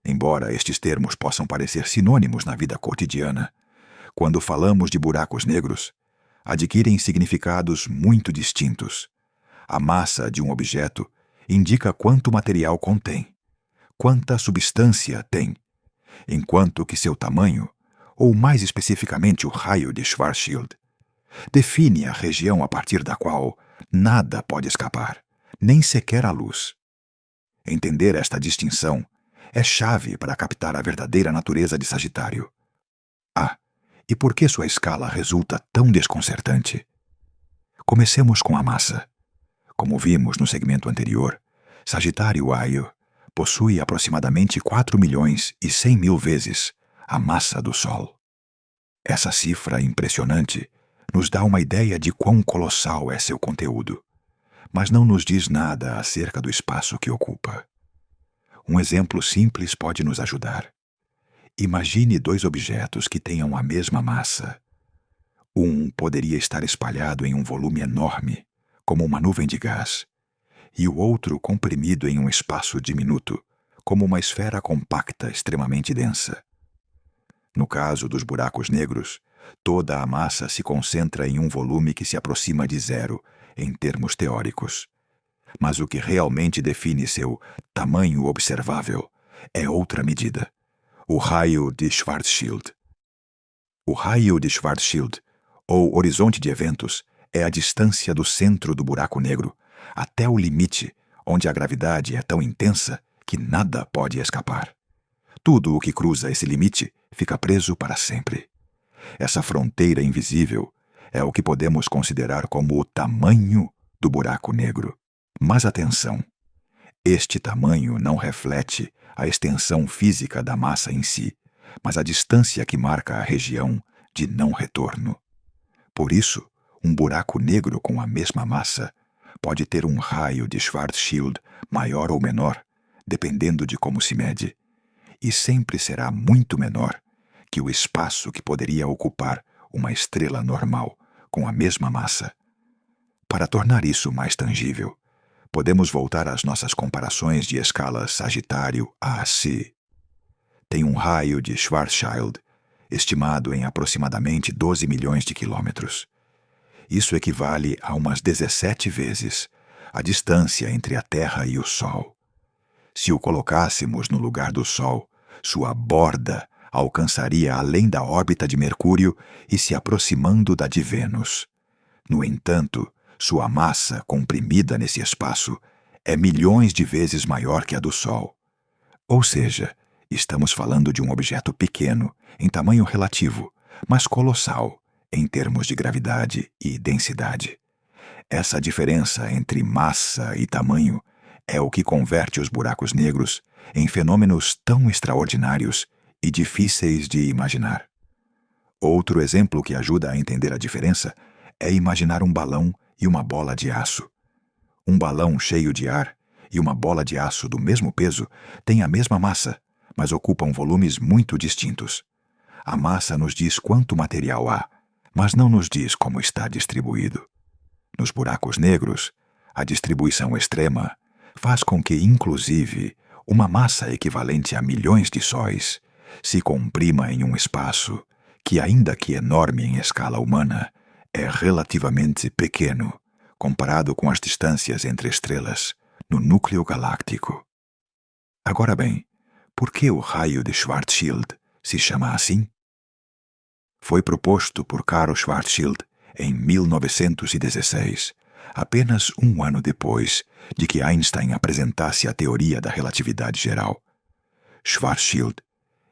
Speaker 1: Embora estes termos possam parecer sinônimos na vida cotidiana, quando falamos de buracos negros, adquirem significados muito distintos. A massa de um objeto indica quanto material contém, quanta substância tem, enquanto que seu tamanho, ou mais especificamente o raio de Schwarzschild, define a região a partir da qual nada pode escapar, nem sequer a luz. Entender esta distinção é chave para captar a verdadeira natureza de Sagitário. E por que sua escala resulta tão desconcertante? Comecemos com a massa. Como vimos no segmento anterior, Sagitário A possui aproximadamente 4.100.000 vezes a massa do Sol. Essa cifra impressionante nos dá uma ideia de quão colossal é seu conteúdo, mas não nos diz nada acerca do espaço que ocupa. Um exemplo simples pode nos ajudar. Imagine dois objetos que tenham a mesma massa. Um poderia estar espalhado em um volume enorme, como uma nuvem de gás, e o outro comprimido em um espaço diminuto, como uma esfera compacta extremamente densa. No caso dos buracos negros, toda a massa se concentra em um volume que se aproxima de zero, em termos teóricos. Mas o que realmente define seu tamanho observável é outra medida: o raio de Schwarzschild. O raio de Schwarzschild, ou horizonte de eventos, é a distância do centro do buraco negro até o limite onde a gravidade é tão intensa que nada pode escapar. Tudo o que cruza esse limite fica preso para sempre. Essa fronteira invisível é o que podemos considerar como o tamanho do buraco negro. Mas atenção! Este tamanho não reflete a extensão física da massa em si, mas a distância que marca a região de não retorno. Por isso, um buraco negro com a mesma massa pode ter um raio de Schwarzschild maior ou menor, dependendo de como se mede, e sempre será muito menor que o espaço que poderia ocupar uma estrela normal com a mesma massa. Para tornar isso mais tangível, podemos voltar às nossas comparações de escala Sagitário a AC. Tem um raio de Schwarzschild estimado em aproximadamente 12 milhões de quilômetros. Isso equivale a umas 17 vezes a distância entre a Terra e o Sol. Se o colocássemos no lugar do Sol, sua borda alcançaria além da órbita de Mercúrio e se aproximando da de Vênus. No entanto, sua massa comprimida nesse espaço é milhões de vezes maior que a do Sol. Ou seja, estamos falando de um objeto pequeno, em tamanho relativo, mas colossal em termos de gravidade e densidade. Essa diferença entre massa e tamanho é o que converte os buracos negros em fenômenos tão extraordinários e difíceis de imaginar. Outro exemplo que ajuda a entender a diferença é imaginar um balão e uma bola de aço. Um balão cheio de ar e uma bola de aço do mesmo peso têm a mesma massa, mas ocupam volumes muito distintos. A massa nos diz quanto material há, mas não nos diz como está distribuído. Nos buracos negros, a distribuição extrema faz com que, inclusive, uma massa equivalente a milhões de sóis se comprima em um espaço que, ainda que enorme em escala humana, é relativamente pequeno comparado com as distâncias entre estrelas no núcleo galáctico. Agora bem, por que o raio de Schwarzschild se chama assim? Foi proposto por Karl Schwarzschild em 1916, apenas um ano depois de que Einstein apresentasse a teoria da relatividade geral. Schwarzschild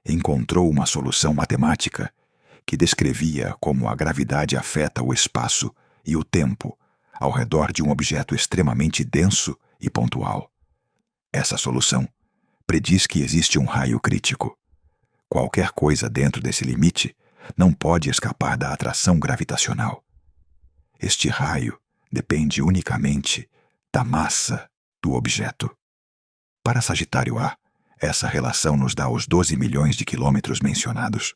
Speaker 1: encontrou uma solução matemática que descrevia como a gravidade afeta o espaço e o tempo ao redor de um objeto extremamente denso e pontual. Essa solução prediz que existe um raio crítico. Qualquer coisa dentro desse limite não pode escapar da atração gravitacional. Este raio depende unicamente da massa do objeto. Para Sagitário A, essa relação nos dá os 12 milhões de quilômetros mencionados,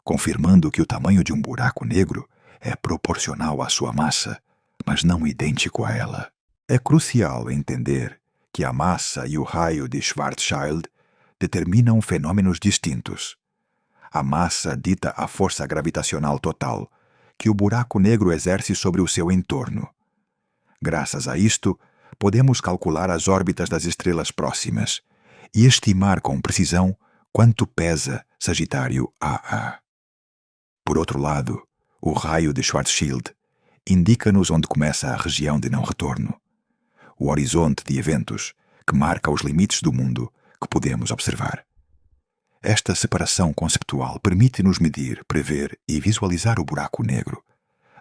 Speaker 1: confirmando que o tamanho de um buraco negro é proporcional à sua massa, mas não idêntico a ela. É crucial entender que a massa e o raio de Schwarzschild determinam fenômenos distintos. A massa dita a força gravitacional total que o buraco negro exerce sobre o seu entorno. Graças a isto, podemos calcular as órbitas das estrelas próximas e estimar com precisão quanto pesa Sagitário AA. Por outro lado, o raio de Schwarzschild indica-nos onde começa a região de não retorno, o horizonte de eventos que marca os limites do mundo que podemos observar. Esta separação conceptual permite-nos medir, prever e visualizar o buraco negro,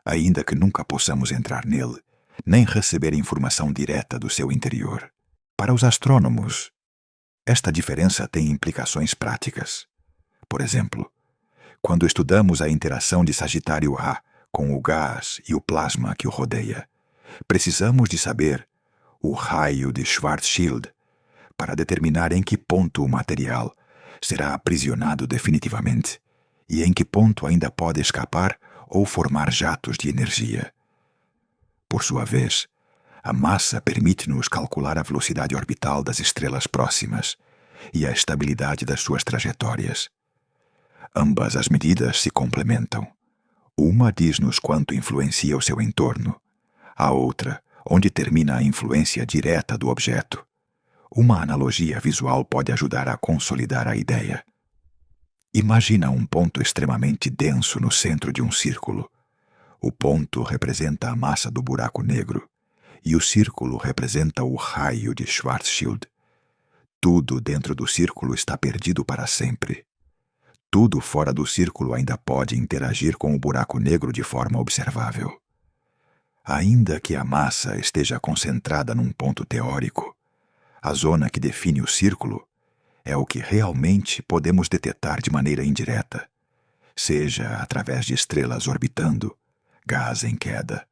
Speaker 1: ainda que nunca possamos entrar nele, nem receber informação direta do seu interior. Para os astrônomos, Esta diferença tem implicações práticas. Por exemplo, quando estudamos a interação de Sagitário A com o gás e o plasma que o rodeia, precisamos de saber o raio de Schwarzschild para determinar em que ponto o material será aprisionado definitivamente e em que ponto ainda pode escapar ou formar jatos de energia. Por sua vez, a massa permite-nos calcular a velocidade orbital das estrelas próximas e a estabilidade das suas trajetórias. Ambas as medidas se complementam. Uma diz-nos quanto influencia o seu entorno, a outra, onde termina a influência direta do objeto. Uma analogia visual pode ajudar a consolidar a ideia. Imagina um ponto extremamente denso no centro de um círculo. O ponto representa a massa do buraco negro e o círculo representa o raio de Schwarzschild. Tudo dentro do círculo está perdido para sempre. Tudo fora do círculo ainda pode interagir com o buraco negro de forma observável. Ainda que a massa esteja concentrada num ponto teórico, a zona que define o círculo é o que realmente podemos detectar de maneira indireta, seja através de estrelas orbitando, gás em queda,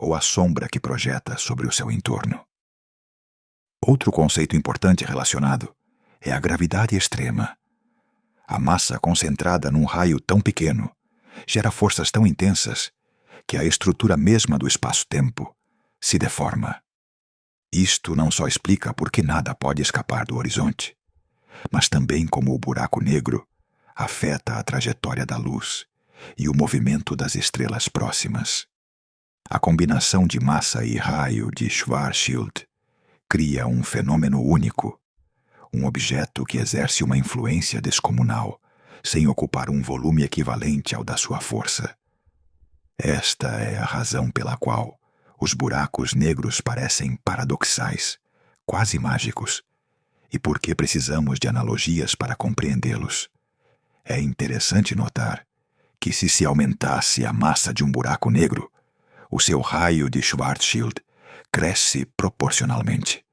Speaker 1: ou a sombra que projeta sobre o seu entorno. Outro conceito importante relacionado é a gravidade extrema. A massa concentrada num raio tão pequeno gera forças tão intensas que a estrutura mesma do espaço-tempo se deforma. Isto não só explica por que nada pode escapar do horizonte, mas também como o buraco negro afeta a trajetória da luz e o movimento das estrelas próximas. A combinação de massa e raio de Schwarzschild cria um fenômeno único, um objeto que exerce uma influência descomunal, sem ocupar um volume equivalente ao da sua força. Esta é a razão pela qual os buracos negros parecem paradoxais, quase mágicos, e por que precisamos de analogias para compreendê-los. É interessante notar que se aumentasse a massa de um buraco negro, o seu raio de Schwarzschild cresce proporcionalmente.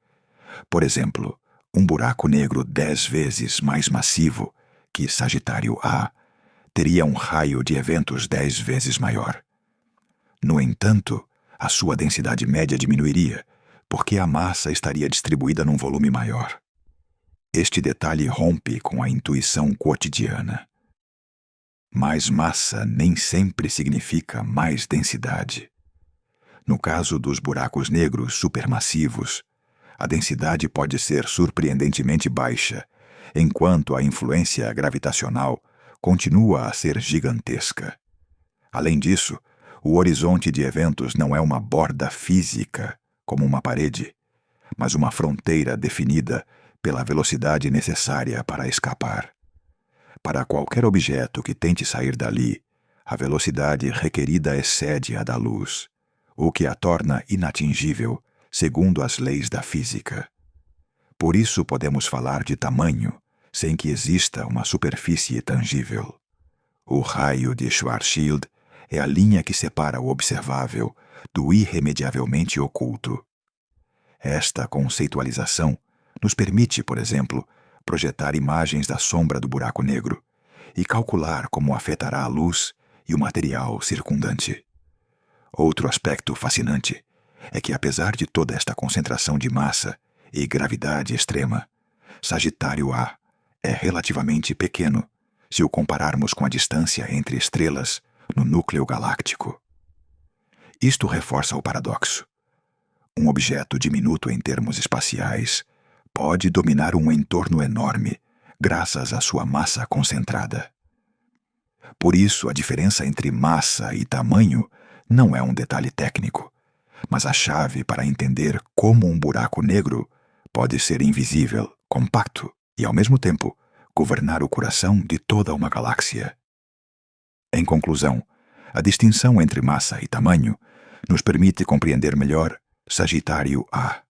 Speaker 1: Por exemplo, um buraco negro 10 vezes mais massivo que Sagitário A teria um raio de eventos 10 vezes maior. No entanto, a sua densidade média diminuiria, porque a massa estaria distribuída num volume maior. Este detalhe rompe com a intuição cotidiana. Mais massa nem sempre significa mais densidade. No caso dos buracos negros supermassivos, a densidade pode ser surpreendentemente baixa, enquanto a influência gravitacional continua a ser gigantesca. Além disso, o horizonte de eventos não é uma borda física, como uma parede, mas uma fronteira definida pela velocidade necessária para escapar. Para qualquer objeto que tente sair dali, a velocidade requerida excede a da luz, o que a torna inatingível, segundo as leis da física. Por isso podemos falar de tamanho, sem que exista uma superfície tangível. O raio de Schwarzschild é a linha que separa o observável do irremediavelmente oculto. Esta conceitualização nos permite, por exemplo, projetar imagens da sombra do buraco negro e calcular como afetará a luz e o material circundante. Outro aspecto fascinante é que, apesar de toda esta concentração de massa e gravidade extrema, Sagitário A é relativamente pequeno se o compararmos com a distância entre estrelas no núcleo galáctico. Isto reforça o paradoxo. Um objeto diminuto em termos espaciais pode dominar um entorno enorme graças à sua massa concentrada. Por isso, a diferença entre massa e tamanho não é um detalhe técnico, mas a chave para entender como um buraco negro pode ser invisível, compacto e, ao mesmo tempo, governar o coração de toda uma galáxia. Em conclusão, a distinção entre massa e tamanho nos permite compreender melhor Sagitário A.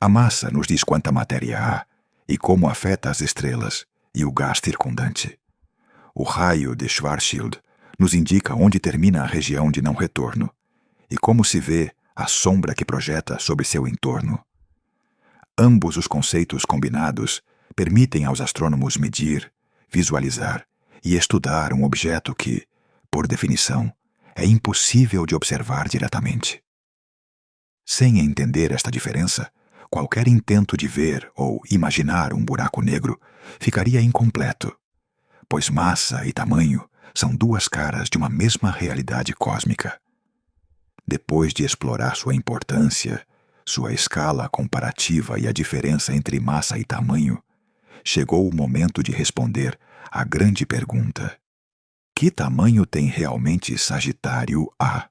Speaker 1: A massa nos diz quanta matéria há e como afeta as estrelas e o gás circundante. O raio de Schwarzschild nos indica onde termina a região de não retorno e como se vê a sombra que projeta sobre seu entorno. Ambos os conceitos combinados permitem aos astrônomos medir, visualizar e estudar um objeto que, por definição, é impossível de observar diretamente. Sem entender esta diferença, qualquer intento de ver ou imaginar um buraco negro ficaria incompleto, pois massa e tamanho são duas caras de uma mesma realidade cósmica. Depois de explorar sua importância, sua escala comparativa e a diferença entre massa e tamanho, chegou o momento de responder à grande pergunta: que tamanho tem realmente Sagitário A?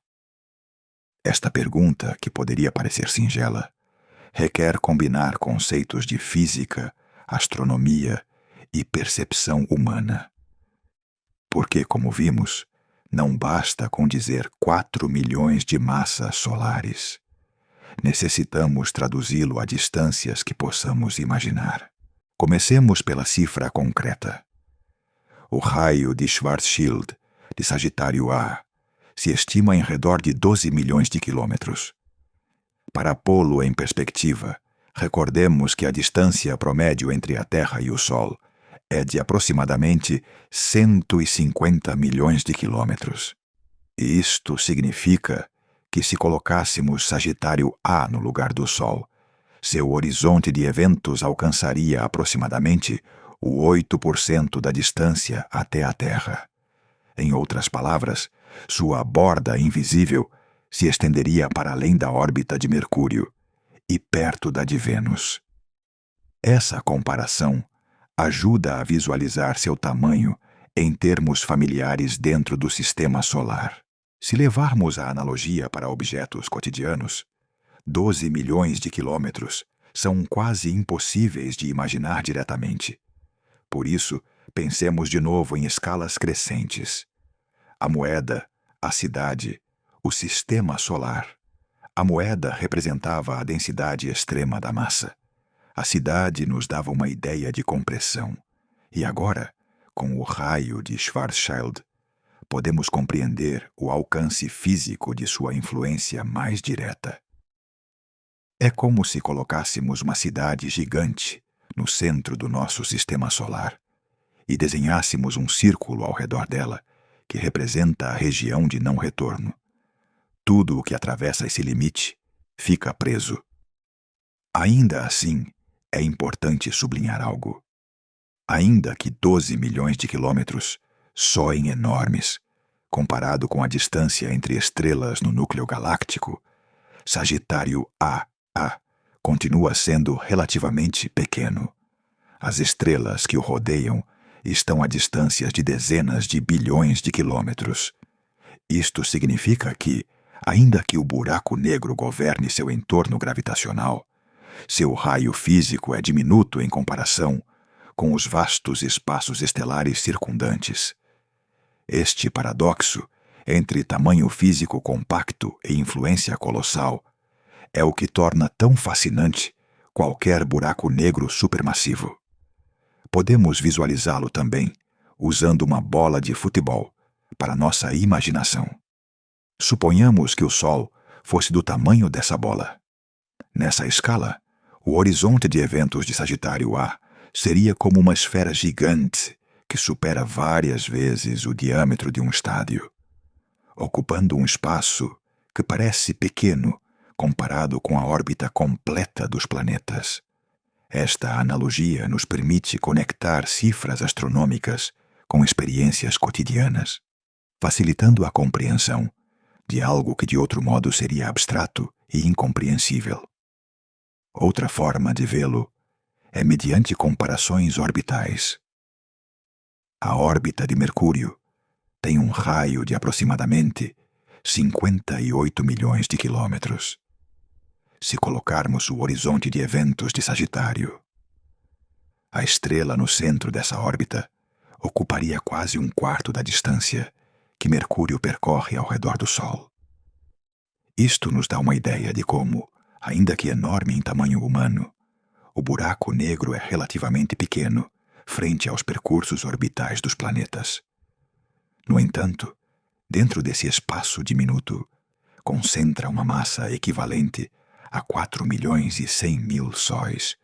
Speaker 1: Esta pergunta, que poderia parecer singela, requer combinar conceitos de física, astronomia e percepção humana. Porque, como vimos, não basta com dizer 4 milhões de massas solares. Necessitamos traduzi-lo a distâncias que possamos imaginar. Comecemos pela cifra concreta. O raio de Schwarzschild, de Sagitário A, se estima em redor de 12 milhões de quilômetros. Para pô-lo em perspectiva, recordemos que a distância promédio entre a Terra e o Sol é de aproximadamente 150 milhões de quilômetros. E isto significa que, se colocássemos Sagitário A no lugar do Sol, seu horizonte de eventos alcançaria aproximadamente o 8% da distância até a Terra. Em outras palavras, sua borda invisível se estenderia para além da órbita de Mercúrio e perto da de Vênus. Essa comparação ajuda a visualizar seu tamanho em termos familiares dentro do Sistema Solar. Se levarmos a analogia para objetos cotidianos, 12 milhões de quilômetros são quase impossíveis de imaginar diretamente. Por isso, pensemos de novo em escalas crescentes. A moeda, a cidade, o Sistema Solar. A moeda representava a densidade extrema da massa. A cidade nos dava uma ideia de compressão. E agora, com o raio de Schwarzschild, podemos compreender o alcance físico de sua influência mais direta. É como se colocássemos uma cidade gigante no centro do nosso Sistema Solar e desenhássemos um círculo ao redor dela, que representa a região de não retorno. Tudo o que atravessa esse limite fica preso. Ainda assim, é importante sublinhar algo. Ainda que 12 milhões de quilômetros soem enormes, comparado com a distância entre estrelas no núcleo galáctico, Sagitário A continua sendo relativamente pequeno. As estrelas que o rodeiam estão a distâncias de dezenas de bilhões de quilômetros. Isto significa que, ainda que o buraco negro governe seu entorno gravitacional, seu raio físico é diminuto em comparação com os vastos espaços estelares circundantes. Este paradoxo entre tamanho físico compacto e influência colossal é o que torna tão fascinante qualquer buraco negro supermassivo. Podemos visualizá-lo também usando uma bola de futebol para nossa imaginação. Suponhamos que o Sol fosse do tamanho dessa bola. Nessa escala, o horizonte de eventos de Sagitário A seria como uma esfera gigante que supera várias vezes o diâmetro de um estádio, ocupando um espaço que parece pequeno comparado com a órbita completa dos planetas. Esta analogia nos permite conectar cifras astronômicas com experiências cotidianas, facilitando a compreensão de algo que de outro modo seria abstrato e incompreensível. Outra forma de vê-lo é mediante comparações orbitais. A órbita de Mercúrio tem um raio de aproximadamente 58 milhões de quilômetros. Se colocarmos o horizonte de eventos de Sagitário, a estrela no centro dessa órbita ocuparia quase um quarto da distância que Mercúrio percorre ao redor do Sol. Isto nos dá uma ideia de como, ainda que enorme em tamanho humano, o buraco negro é relativamente pequeno frente aos percursos orbitais dos planetas. No entanto, dentro desse espaço diminuto, concentra uma massa equivalente a 4.100.000 sóis,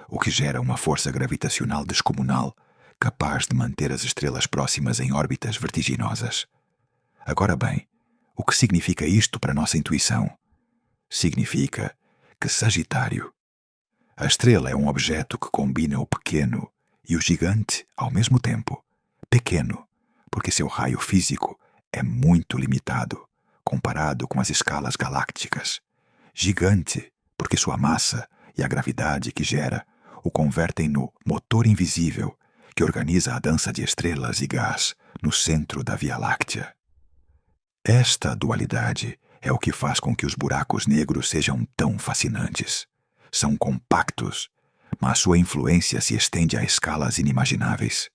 Speaker 1: o que gera uma força gravitacional descomunal capaz de manter as estrelas próximas em órbitas vertiginosas. Agora bem, o que significa isto para nossa intuição? Significa que Sagitário, a estrela é um objeto que combina o pequeno e o gigante ao mesmo tempo. Pequeno, porque seu raio físico é muito limitado, comparado com as escalas galácticas. Gigante, porque sua massa e a gravidade que gera o convertem no motor invisível que organiza a dança de estrelas e gás no centro da Via Láctea. Esta dualidade é o que faz com que os buracos negros sejam tão fascinantes. São compactos, mas sua influência se estende a escalas inimagináveis.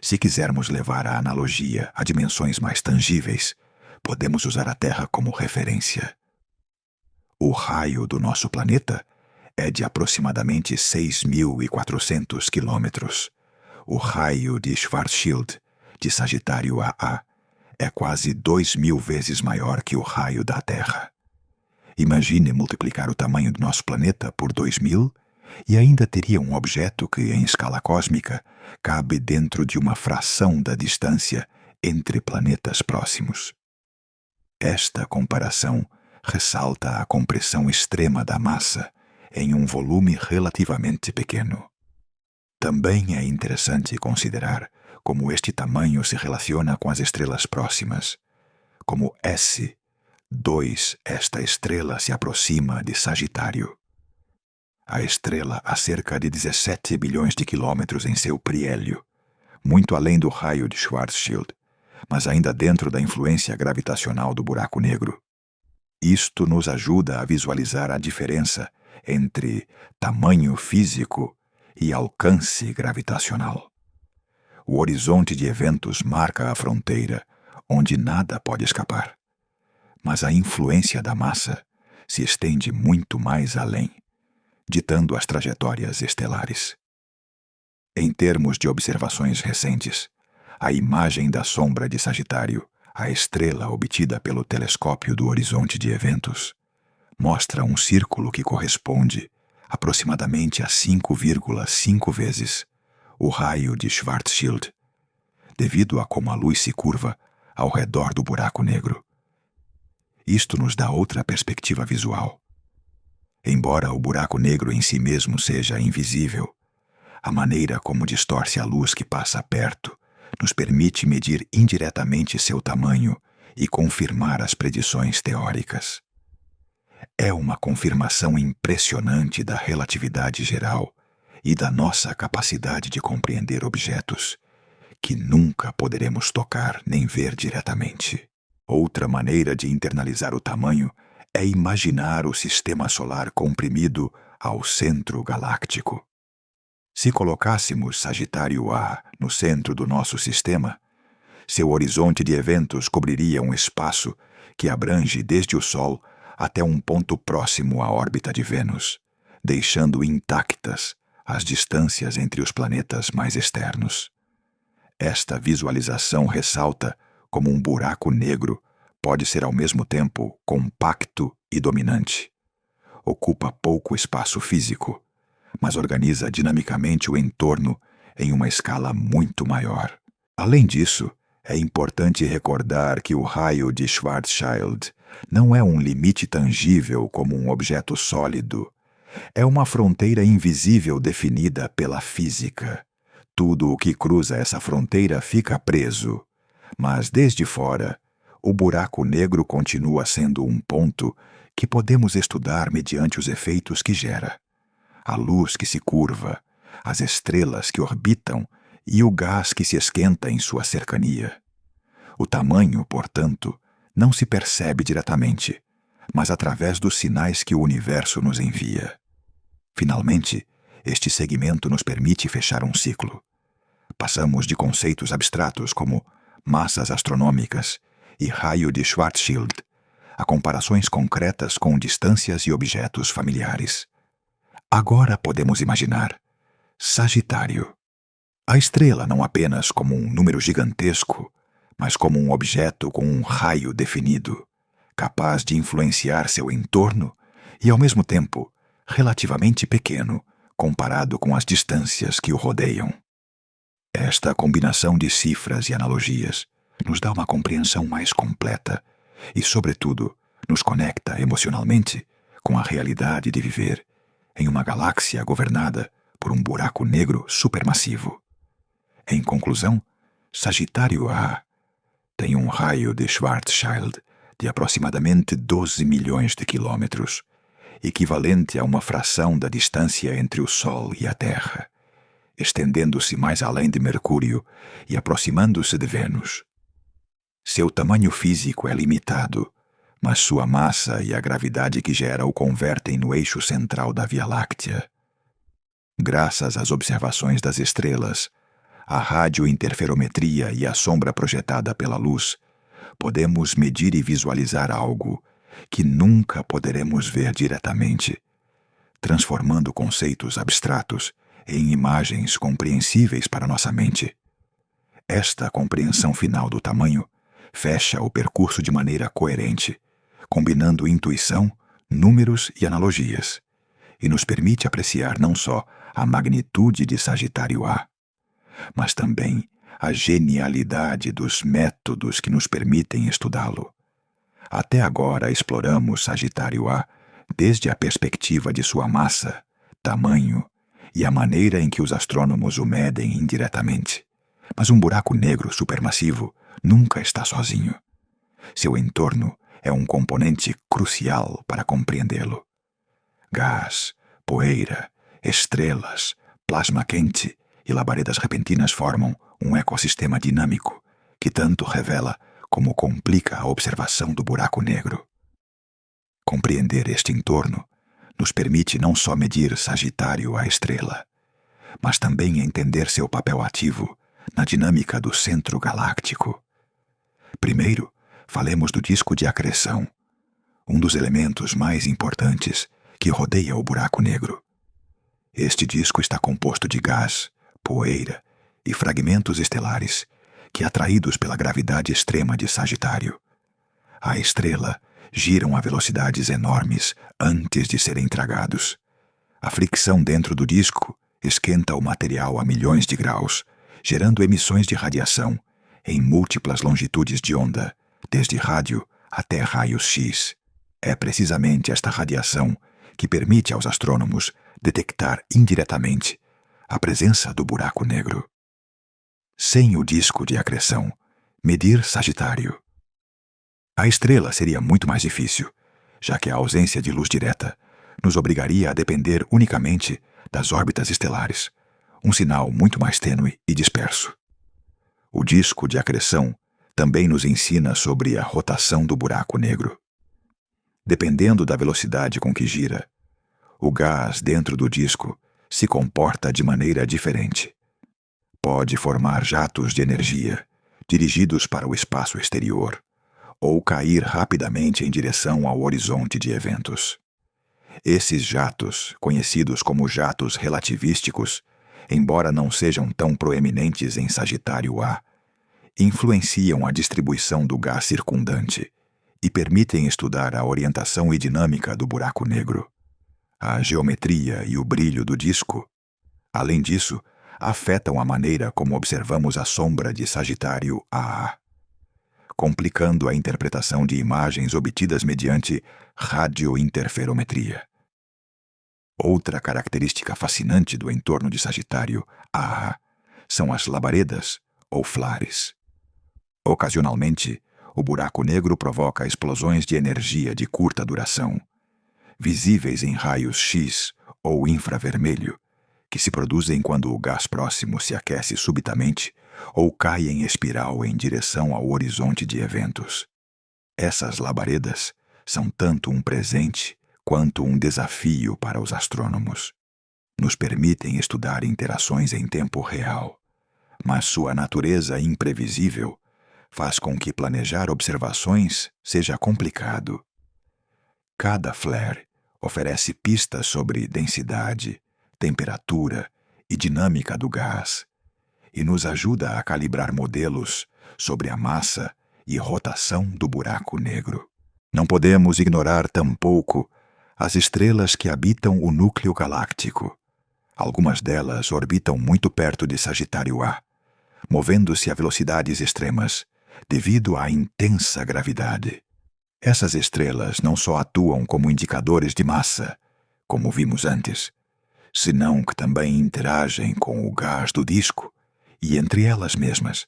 Speaker 1: Se quisermos levar a analogia a dimensões mais tangíveis, podemos usar a Terra como referência. O raio do nosso planeta é de aproximadamente 6.400 quilômetros. O raio de Schwarzschild, de Sagitário AA, é quase 2.000 vezes maior que o raio da Terra. Imagine multiplicar o tamanho do nosso planeta por 2.000 e ainda teria um objeto que, em escala cósmica, cabe dentro de uma fração da distância entre planetas próximos. Esta comparação ressalta a compressão extrema da massa em um volume relativamente pequeno. Também é interessante considerar como este tamanho se relaciona com as estrelas próximas. Como S2, esta estrela se aproxima de Sagitário. A estrela a cerca de 17 bilhões de quilômetros em seu periélio, muito além do raio de Schwarzschild, mas ainda dentro da influência gravitacional do buraco negro. Isto nos ajuda a visualizar a diferença entre tamanho físico e alcance gravitacional. O horizonte de eventos marca a fronteira onde nada pode escapar, mas a influência da massa se estende muito mais além, ditando as trajetórias estelares. Em termos de observações recentes, a imagem da sombra de Sagitário, a estrela obtida pelo telescópio do horizonte de eventos, mostra um círculo que corresponde aproximadamente a 5,5 vezes o raio de Schwarzschild, devido a como a luz se curva ao redor do buraco negro. Isto nos dá outra perspectiva visual. Embora o buraco negro em si mesmo seja invisível, a maneira como distorce a luz que passa perto nos permite medir indiretamente seu tamanho e confirmar as predições teóricas. É uma confirmação impressionante da relatividade geral e da nossa capacidade de compreender objetos que nunca poderemos tocar nem ver diretamente. Outra maneira de internalizar o tamanho é imaginar o sistema solar comprimido ao centro galáctico. Se colocássemos Sagitário A no centro do nosso sistema, seu horizonte de eventos cobriria um espaço que abrange desde o Sol até um ponto próximo à órbita de Vênus, deixando intactas as distâncias entre os planetas mais externos. Esta visualização ressalta como um buraco negro pode ser ao mesmo tempo compacto e dominante. Ocupa pouco espaço físico, mas organiza dinamicamente o entorno em uma escala muito maior. Além disso, é importante recordar que o raio de Schwarzschild não é um limite tangível como um objeto sólido. É uma fronteira invisível definida pela física. Tudo o que cruza essa fronteira fica preso, mas desde fora, o buraco negro continua sendo um ponto que podemos estudar mediante os efeitos que gera. A luz que se curva, as estrelas que orbitam e o gás que se esquenta em sua cercania. O tamanho, portanto, não se percebe diretamente, mas através dos sinais que o universo nos envia. Finalmente, este segmento nos permite fechar um ciclo. Passamos de conceitos abstratos como massas astronômicas e raio de Schwarzschild a comparações concretas com distâncias e objetos familiares. Agora podemos imaginar Sagitário, a estrela não apenas como um número gigantesco, mas como um objeto com um raio definido, capaz de influenciar seu entorno e, ao mesmo tempo, relativamente pequeno comparado com as distâncias que o rodeiam. Esta combinação de cifras e analogias nos dá uma compreensão mais completa e, sobretudo, nos conecta emocionalmente com a realidade de viver em uma galáxia governada por um buraco negro supermassivo. Em conclusão, Sagitário A tem um raio de Schwarzschild de aproximadamente 12 milhões de quilômetros, equivalente a uma fração da distância entre o Sol e a Terra, estendendo-se mais além de Mercúrio e aproximando-se de Vênus. Seu tamanho físico é limitado, mas sua massa e a gravidade que gera o convertem no eixo central da Via Láctea. Graças às observações das estrelas, a radiointerferometria e a sombra projetada pela luz, podemos medir e visualizar algo que nunca poderemos ver diretamente, transformando conceitos abstratos em imagens compreensíveis para nossa mente. Esta compreensão final do tamanho fecha o percurso de maneira coerente, combinando intuição, números e analogias, e nos permite apreciar não só a magnitude de Sagitário A, mas também a genialidade dos métodos que nos permitem estudá-lo. Até agora exploramos Sagitário A desde a perspectiva de sua massa, tamanho e a maneira em que os astrônomos o medem indiretamente. Mas um buraco negro supermassivo nunca está sozinho. Seu entorno é um componente crucial para compreendê-lo. Gás, poeira, estrelas, plasma quente e labaredas repentinas formam um ecossistema dinâmico que tanto revela como complica a observação do buraco negro. Compreender este entorno nos permite não só medir Sagitário a estrela, mas também entender seu papel ativo na dinâmica do centro galáctico. Primeiro, falemos do disco de acreção, um dos elementos mais importantes que rodeia o buraco negro. Este disco está composto de gás, poeira e fragmentos estelares que, atraídos pela gravidade extrema de Sagitário, a estrela giram a velocidades enormes antes de serem tragados. A fricção dentro do disco esquenta o material a milhões de graus, gerando emissões de radiação em múltiplas longitudes de onda, desde rádio até raios X. É precisamente esta radiação que permite aos astrônomos detectar indiretamente a presença do buraco negro. Sem o disco de acreção, medir Sagitário. A estrela seria muito mais difícil, já que a ausência de luz direta nos obrigaria a depender unicamente das órbitas estelares, um sinal muito mais tênue e disperso. O disco de acreção também nos ensina sobre a rotação do buraco negro. Dependendo da velocidade com que gira, o gás dentro do disco se comporta de maneira diferente. Pode formar jatos de energia, dirigidos para o espaço exterior, ou cair rapidamente em direção ao horizonte de eventos. Esses jatos, conhecidos como jatos relativísticos, embora não sejam tão proeminentes em Sagitário A, influenciam a distribuição do gás circundante e permitem estudar a orientação e dinâmica do buraco negro, a geometria e o brilho do disco. Além disso, afetam a maneira como observamos a sombra de Sagitário AA, complicando a interpretação de imagens obtidas mediante radiointerferometria. Outra característica fascinante do entorno de Sagitário AA são as labaredas ou flares. Ocasionalmente, o buraco negro provoca explosões de energia de curta duração, visíveis em raios X ou infravermelho, que se produzem quando o gás próximo se aquece subitamente ou cai em espiral em direção ao horizonte de eventos. Essas labaredas são tanto um presente quanto um desafio para os astrônomos. Nos permitem estudar interações em tempo real, mas sua natureza imprevisível faz com que planejar observações seja complicado. Cada flare oferece pistas sobre densidade, temperatura e dinâmica do gás, e nos ajuda a calibrar modelos sobre a massa e rotação do buraco negro. Não podemos ignorar tampouco As estrelas que habitam o núcleo galáctico. Algumas delas orbitam muito perto de Sagitário A, movendo-se a velocidades extremas, devido à intensa gravidade. Essas estrelas não só atuam como indicadores de massa, como vimos antes, senão que também interagem com o gás do disco e entre elas mesmas,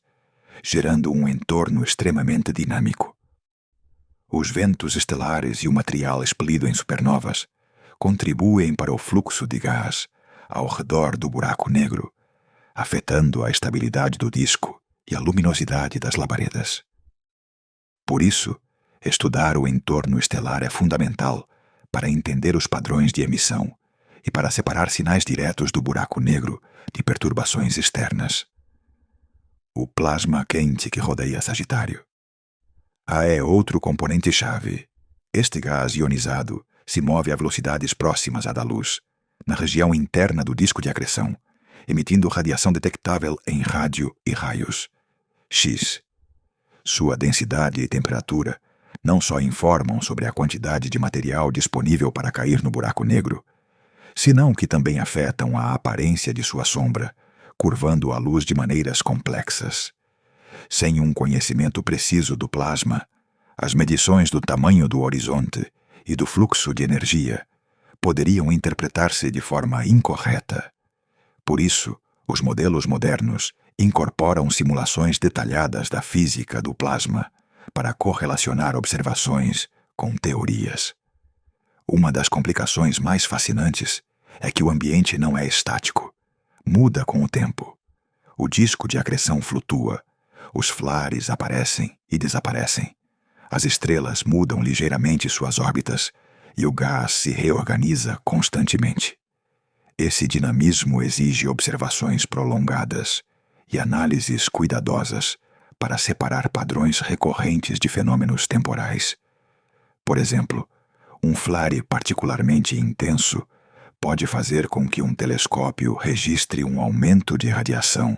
Speaker 1: gerando um entorno extremamente dinâmico. Os ventos estelares e o material expelido em supernovas contribuem para o fluxo de gás ao redor do buraco negro, afetando a estabilidade do disco e a luminosidade das labaredas. Por isso, estudar o entorno estelar é fundamental para entender os padrões de emissão e para separar sinais diretos do buraco negro de perturbações externas. O plasma quente que rodeia Sagitário. É outro componente-chave. Este gás ionizado se move a velocidades próximas à da luz, na região interna do disco de acreção, emitindo radiação detectável em rádio e raios X. Sua densidade e temperatura não só informam sobre a quantidade de material disponível para cair no buraco negro, senão que também afetam a aparência de sua sombra, curvando a luz de maneiras complexas. Sem um conhecimento preciso do plasma, as medições do tamanho do horizonte e do fluxo de energia poderiam interpretar-se de forma incorreta. Por isso, os modelos modernos incorporam simulações detalhadas da física do plasma para correlacionar observações com teorias. Uma das complicações mais fascinantes é que o ambiente não é estático. Muda com o tempo. O disco de acreção flutua, os flares aparecem e desaparecem. As estrelas mudam ligeiramente suas órbitas e o gás se reorganiza constantemente. Esse dinamismo exige observações prolongadas e análises cuidadosas para separar padrões recorrentes de fenômenos temporais. Por exemplo, um flare particularmente intenso pode fazer com que um telescópio registre um aumento de radiação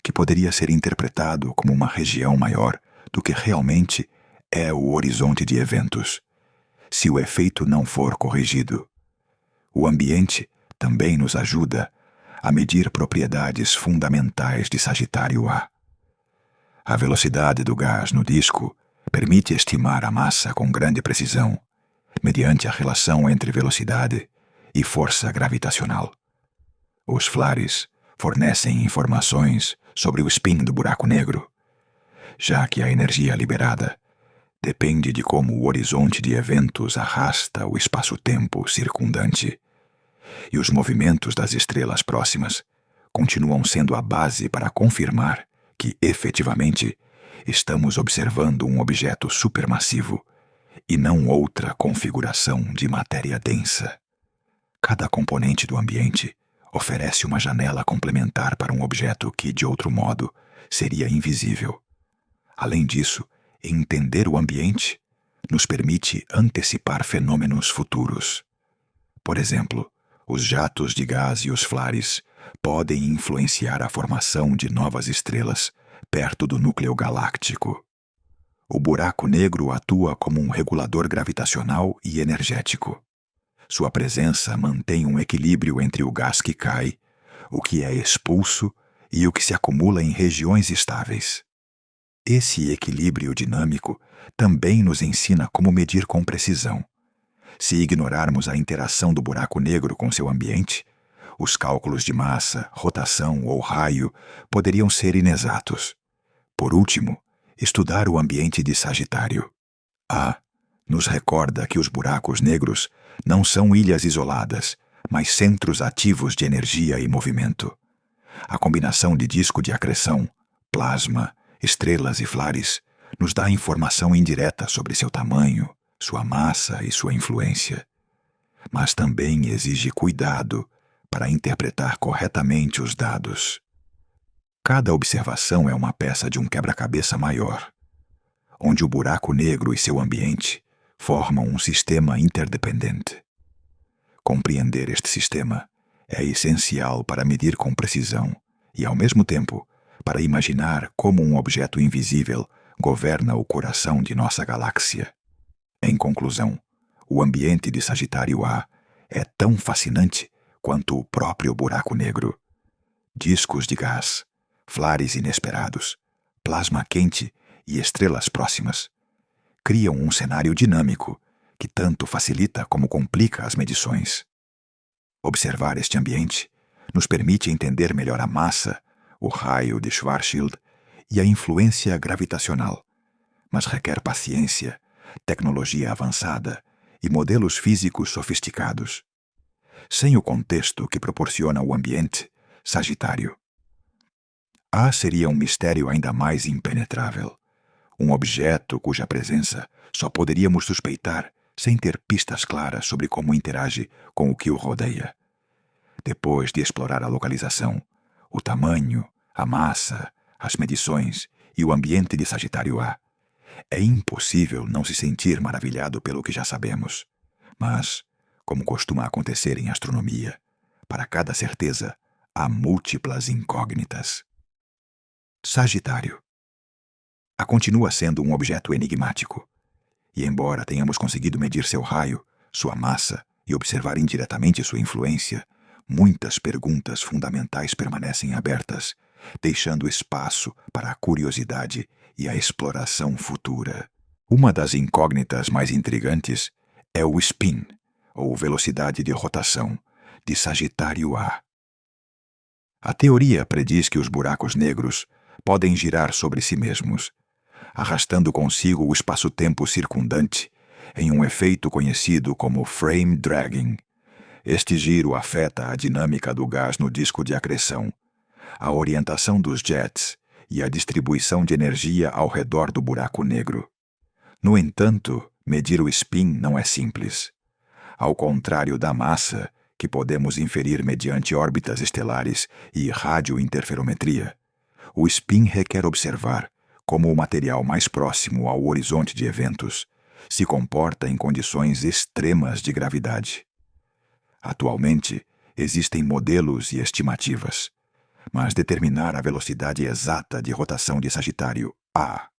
Speaker 1: que poderia ser interpretado como uma região maior do que realmente é o horizonte de eventos, se o efeito não for corrigido. O ambiente também nos ajuda a medir propriedades fundamentais de Sagitário A. A velocidade do gás no disco permite estimar a massa com grande precisão, mediante a relação entre velocidade e força gravitacional. Os flares fornecem informações sobre o spin do buraco negro, já que a energia liberada depende de como o horizonte de eventos arrasta o espaço-tempo circundante, e os movimentos das estrelas próximas continuam sendo a base para confirmar que, efetivamente, estamos observando um objeto supermassivo e não outra configuração de matéria densa. Cada componente do ambiente oferece uma janela complementar para um objeto que, de outro modo, seria invisível. Além disso, entender o ambiente nos permite antecipar fenômenos futuros. Por exemplo, os jatos de gás e os flares podem influenciar a formação de novas estrelas perto do núcleo galáctico. O buraco negro atua como um regulador gravitacional e energético. Sua presença mantém um equilíbrio entre o gás que cai, o que é expulso e o que se acumula em regiões estáveis. Esse equilíbrio dinâmico também nos ensina como medir com precisão. Se ignorarmos a interação do buraco negro com seu ambiente, os cálculos de massa, rotação ou raio poderiam ser inexatos. Por último, estudar o ambiente de Sagitário nos recorda que os buracos negros não são ilhas isoladas, mas centros ativos de energia e movimento. A combinação de disco de acreção, plasma, estrelas e flares nos dá informação indireta sobre seu tamanho, sua massa e sua influência. Mas também exige cuidado para interpretar corretamente os dados. Cada observação é uma peça de um quebra-cabeça maior, onde o buraco negro e seu ambiente formam um sistema interdependente. Compreender este sistema é essencial para medir com precisão e, ao mesmo tempo, para imaginar como um objeto invisível governa o coração de nossa galáxia. Em conclusão, o ambiente de Sagitário A é tão fascinante quanto o próprio buraco negro. Discos de gás, flares inesperados, plasma quente e estrelas próximas criam um cenário dinâmico que tanto facilita como complica as medições. Observar este ambiente nos permite entender melhor a massa, o raio de Schwarzschild e a influência gravitacional, mas requer paciência, tecnologia avançada e modelos físicos sofisticados. Sem o contexto que proporciona o ambiente, Sagitário A seria um mistério ainda mais impenetrável, um objeto cuja presença só poderíamos suspeitar sem ter pistas claras sobre como interage com o que o rodeia. Depois de explorar a localização, o tamanho, a massa, as medições e o ambiente de Sagitário A, é impossível não se sentir maravilhado pelo que já sabemos. Mas, como costuma acontecer em astronomia, para cada certeza há múltiplas incógnitas. Sagitário A continua sendo um objeto enigmático, e embora tenhamos conseguido medir seu raio, sua massa e observar indiretamente sua influência, muitas perguntas fundamentais permanecem abertas, deixando espaço para a curiosidade e a exploração futura. Uma das incógnitas mais intrigantes é o spin, ou velocidade de rotação, de Sagitário A. A teoria prediz que os buracos negros podem girar sobre si mesmos, arrastando consigo o espaço-tempo circundante em um efeito conhecido como frame dragging. Este giro afeta a dinâmica do gás no disco de acreção, a orientação dos jets e a distribuição de energia ao redor do buraco negro. No entanto, medir o spin não é simples. Ao contrário da massa, que podemos inferir mediante órbitas estelares e radiointerferometria, o spin requer observar como o material mais próximo ao horizonte de eventos se comporta em condições extremas de gravidade. Atualmente, existem modelos e estimativas, mas determinar a velocidade exata de rotação de Sagitário A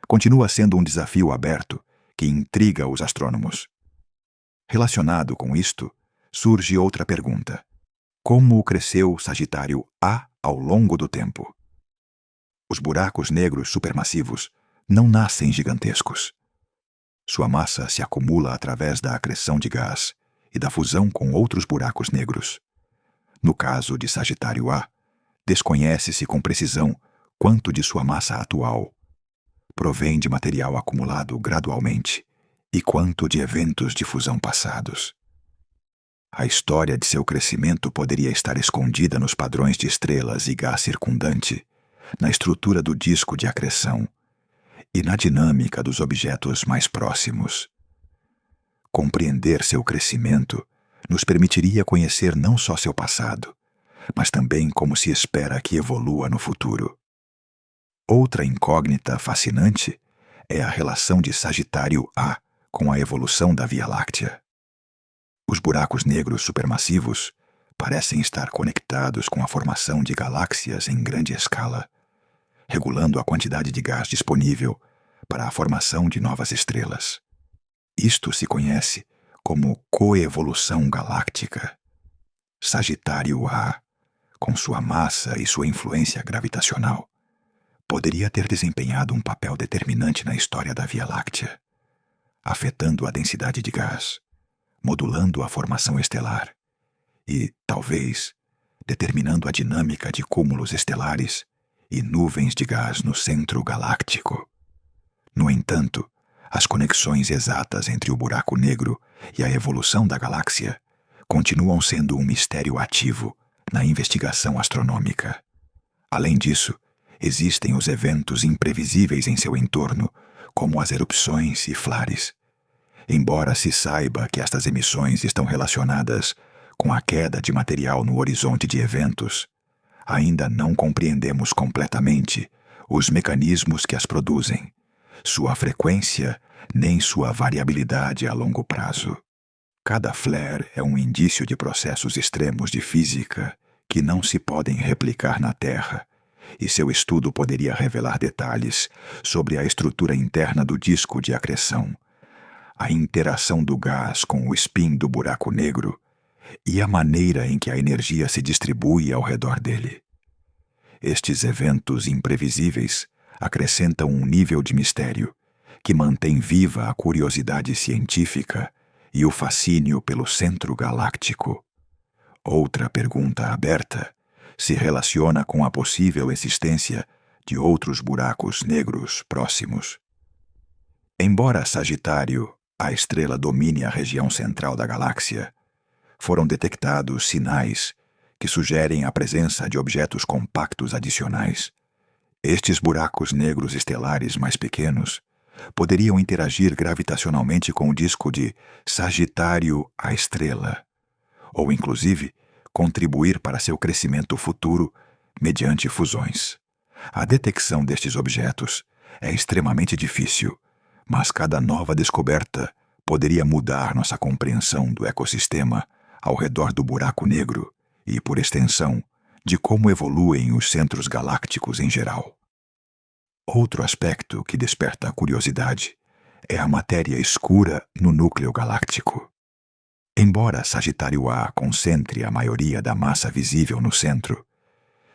Speaker 1: continua sendo um desafio aberto que intriga os astrônomos. Relacionado com isto, surge outra pergunta: como cresceu Sagitário A ao longo do tempo? Os buracos negros supermassivos não nascem gigantescos. Sua massa se acumula através da acreção de gás e da fusão com outros buracos negros. No caso de Sagitário A, desconhece-se com precisão quanto de sua massa atual provém de material acumulado gradualmente e quanto de eventos de fusão passados. A história de seu crescimento poderia estar escondida nos padrões de estrelas e gás circundante, na estrutura do disco de acreção e na dinâmica dos objetos mais próximos. Compreender seu crescimento nos permitiria conhecer não só seu passado, mas também como se espera que evolua no futuro. Outra incógnita fascinante é a relação de Sagitário A com a evolução da Via Láctea. Os buracos negros supermassivos parecem estar conectados com a formação de galáxias em grande escala, regulando a quantidade de gás disponível para a formação de novas estrelas. Isto se conhece como coevolução galáctica. Sagitário A, com sua massa e sua influência gravitacional, poderia ter desempenhado um papel determinante na história da Via Láctea, afetando a densidade de gás, modulando a formação estelar e, talvez, determinando a dinâmica de cúmulos estelares e nuvens de gás no centro galáctico. No entanto, as conexões exatas entre o buraco negro e a evolução da galáxia continuam sendo um mistério ativo na investigação astronômica. Além disso, existem os eventos imprevisíveis em seu entorno, como as erupções e flares. Embora se saiba que estas emissões estão relacionadas com a queda de material no horizonte de eventos, ainda não compreendemos completamente os mecanismos que as produzem, sua frequência nem sua variabilidade a longo prazo. Cada flare é um indício de processos extremos de física que não se podem replicar na Terra, e seu estudo poderia revelar detalhes sobre a estrutura interna do disco de acreção, a interação do gás com o spin do buraco negro e a maneira em que a energia se distribui ao redor dele. Estes eventos imprevisíveis acrescentam um nível de mistério que mantém viva a curiosidade científica e o fascínio pelo centro galáctico. Outra pergunta aberta se relaciona com a possível existência de outros buracos negros próximos. Embora Sagitário, a estrela, domine a região central da galáxia, foram detectados sinais que sugerem a presença de objetos compactos adicionais. Estes buracos negros estelares mais pequenos poderiam interagir gravitacionalmente com o disco de Sagitário, a estrela, ou inclusive contribuir para seu crescimento futuro mediante fusões. A detecção destes objetos é extremamente difícil, mas cada nova descoberta poderia mudar nossa compreensão do ecossistema ao redor do buraco negro e, por extensão, de como evoluem os centros galácticos em geral. Outro aspecto que desperta a curiosidade é a matéria escura no núcleo galáctico. Embora Sagitário A concentre a maioria da massa visível no centro,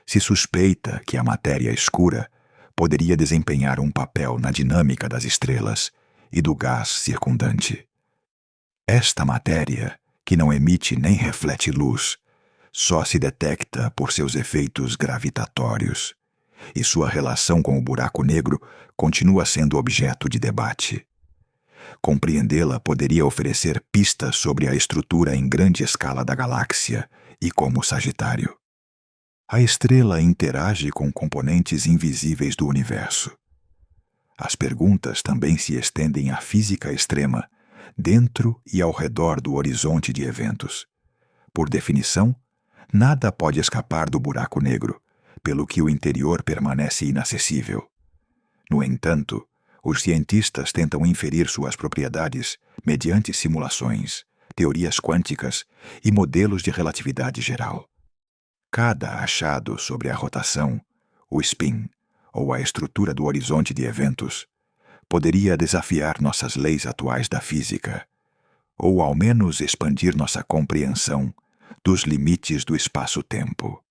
Speaker 1: se suspeita que a matéria escura poderia desempenhar um papel na dinâmica das estrelas e do gás circundante. Esta matéria, que não emite nem reflete luz, só se detecta por seus efeitos gravitatórios, e sua relação com o buraco negro continua sendo objeto de debate. Compreendê-la poderia oferecer pistas sobre a estrutura em grande escala da galáxia e como Sagitário. A estrela interage com componentes invisíveis do universo. As perguntas também se estendem à física extrema, dentro e ao redor do horizonte de eventos. Por definição, nada pode escapar do buraco negro, pelo que o interior permanece inacessível. No entanto, os cientistas tentam inferir suas propriedades mediante simulações, teorias quânticas e modelos de relatividade geral. Cada achado sobre a rotação, o spin ou a estrutura do horizonte de eventos poderia desafiar nossas leis atuais da física, ou ao menos expandir nossa compreensão dos limites do espaço-tempo.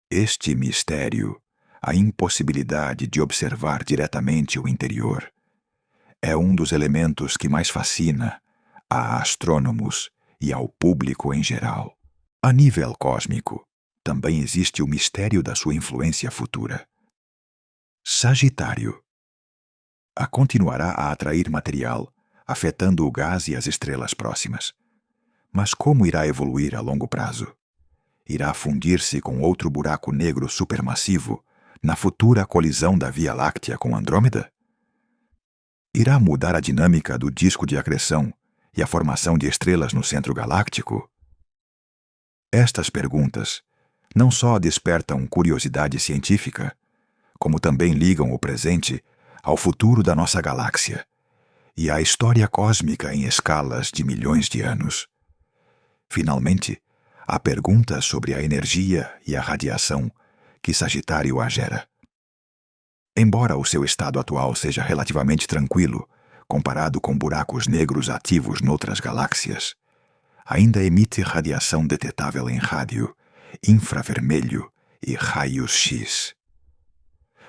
Speaker 1: Este mistério, a impossibilidade de observar diretamente o interior, é um dos elementos que mais fascina a astrônomos e ao público em geral. A nível cósmico, também existe o mistério da sua influência futura. Sagitário continuará a atrair material, afetando o gás e as estrelas próximas. Mas como irá evoluir a longo prazo? Irá fundir-se com outro buraco negro supermassivo na futura colisão da Via Láctea com Andrômeda? Irá mudar a dinâmica do disco de acreção e a formação de estrelas no centro galáctico? Estas perguntas não só despertam curiosidade científica, como também ligam o presente ao futuro da nossa galáxia e à história cósmica em escalas de milhões de anos. Finalmente, a pergunta sobre a energia e a radiação que Sagitário A gera. Embora o seu estado atual seja relativamente tranquilo, comparado com buracos negros ativos noutras galáxias, ainda emite radiação detetável em rádio, infravermelho e raios-x.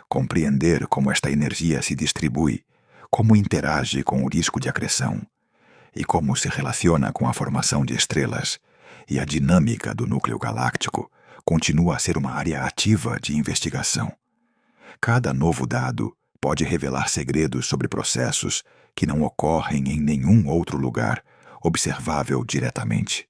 Speaker 1: Compreender como esta energia se distribui, como interage com o disco de acreção e como se relaciona com a formação de estrelas e a dinâmica do núcleo galáctico continua a ser uma área ativa de investigação. Cada novo dado pode revelar segredos sobre processos que não ocorrem em nenhum outro lugar observável diretamente.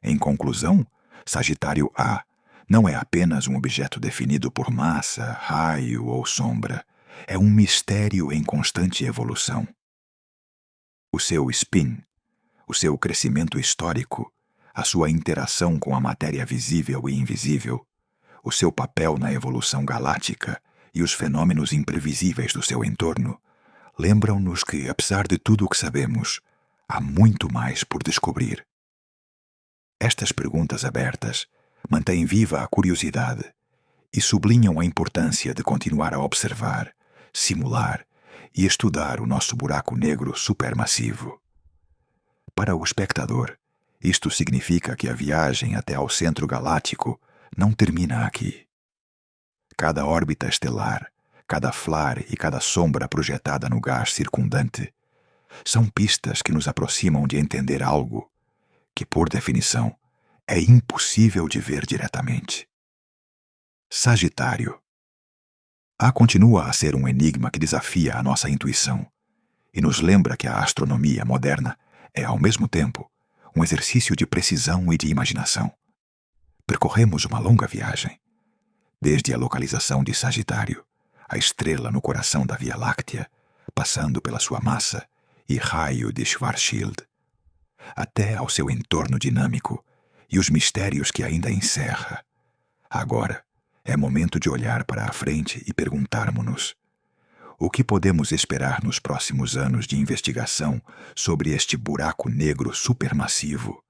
Speaker 1: Em conclusão, Sagitário A não é apenas um objeto definido por massa, raio ou sombra. É um mistério em constante evolução. O seu spin, o seu crescimento histórico, a sua interação com a matéria visível e invisível, o seu papel na evolução galáctica e os fenômenos imprevisíveis do seu entorno, lembram-nos que, apesar de tudo o que sabemos, há muito mais por descobrir. Estas perguntas abertas mantêm viva a curiosidade e sublinham a importância de continuar a observar, simular e estudar o nosso buraco negro supermassivo. Para o espectador, isto significa que a viagem até ao centro galáctico não termina aqui. Cada órbita estelar, cada flare e cada sombra projetada no gás circundante são pistas que nos aproximam de entender algo que, por definição, é impossível de ver diretamente. Sagitário. Continua a ser um enigma que desafia a nossa intuição e nos lembra que a astronomia moderna é, ao mesmo tempo, um exercício de precisão e de imaginação. Percorremos uma longa viagem, desde a localização de Sagitário, a estrela no coração da Via Láctea, passando pela sua massa e raio de Schwarzschild, até ao seu entorno dinâmico e os mistérios que ainda encerra. Agora é momento de olhar para a frente e perguntarmos-nos: o que podemos esperar nos próximos anos de investigação sobre este buraco negro supermassivo?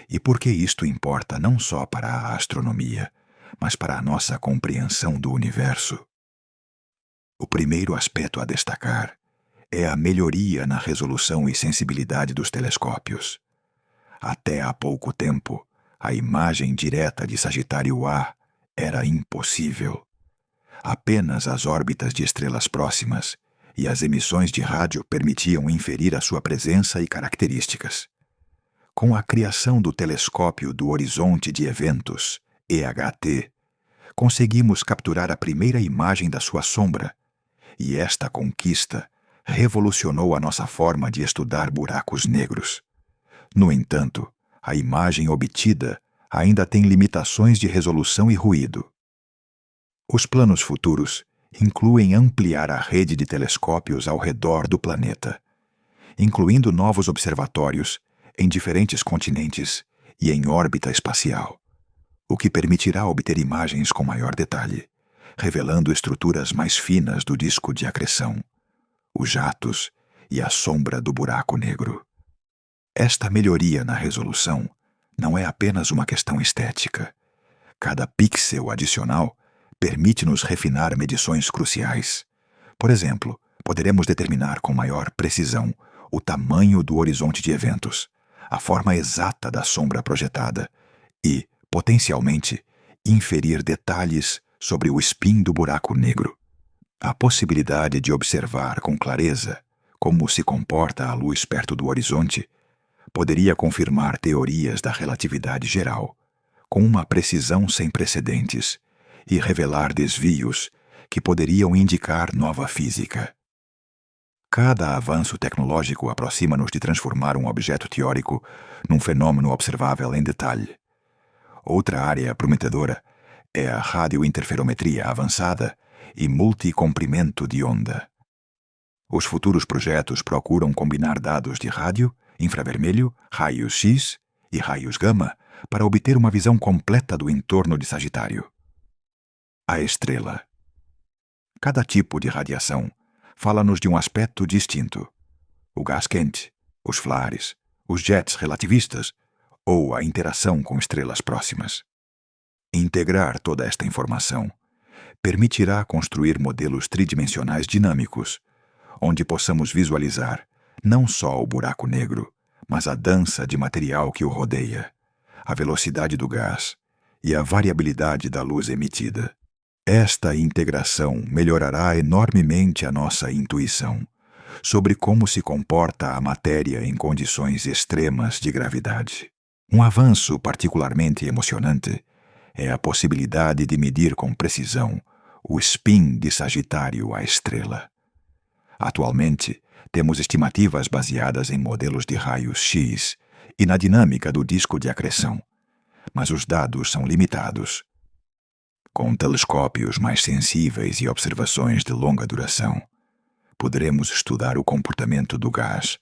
Speaker 1: E por que isto importa não só para a astronomia, mas para a nossa compreensão do universo? O primeiro aspecto a destacar é a melhoria na resolução e sensibilidade dos telescópios. Até há pouco tempo, a imagem direta de Sagitário A era impossível. Apenas as órbitas de estrelas próximas e as emissões de rádio permitiam inferir a sua presença e características. Com a criação do Telescópio do Horizonte de Eventos, EHT, conseguimos capturar a primeira imagem da sua sombra, e esta conquista revolucionou a nossa forma de estudar buracos negros. No entanto, a imagem obtida ainda tem limitações de resolução e ruído. Os planos futuros incluem ampliar a rede de telescópios ao redor do planeta, incluindo novos observatórios em diferentes continentes e em órbita espacial, o que permitirá obter imagens com maior detalhe, revelando estruturas mais finas do disco de acreção, os jatos e a sombra do buraco negro. Esta melhoria na resolução não é apenas uma questão estética. Cada pixel adicional permite-nos refinar medições cruciais. Por exemplo, poderemos determinar com maior precisão o tamanho do horizonte de eventos, a forma exata da sombra projetada e, potencialmente, inferir detalhes sobre o spin do buraco negro. A possibilidade de observar com clareza como se comporta a luz perto do horizonte poderia confirmar teorias da relatividade geral, com uma precisão sem precedentes, e revelar desvios que poderiam indicar nova física. Cada avanço tecnológico aproxima-nos de transformar um objeto teórico num fenômeno observável em detalhe. Outra área prometedora é a radiointerferometria avançada e multicomprimento de onda. Os futuros projetos procuram combinar dados de rádio, infravermelho, raios X e raios gama para obter uma visão completa do entorno de Sagitário. A estrela. Cada tipo de radiação fala-nos de um aspecto distinto. O gás quente, os flares, os jets relativistas ou a interação com estrelas próximas. Integrar toda esta informação permitirá construir modelos tridimensionais dinâmicos, onde possamos visualizar não só o buraco negro, mas a dança de material que o rodeia, a velocidade do gás e a variabilidade da luz emitida. Esta integração melhorará enormemente a nossa intuição sobre como se comporta a matéria em condições extremas de gravidade. Um avanço particularmente emocionante é a possibilidade de medir com precisão o spin de Sagitário à estrela. Atualmente, temos estimativas baseadas em modelos de raios X e na dinâmica do disco de acreção, mas os dados são limitados. Com telescópios mais sensíveis e observações de longa duração, poderemos estudar o comportamento do gás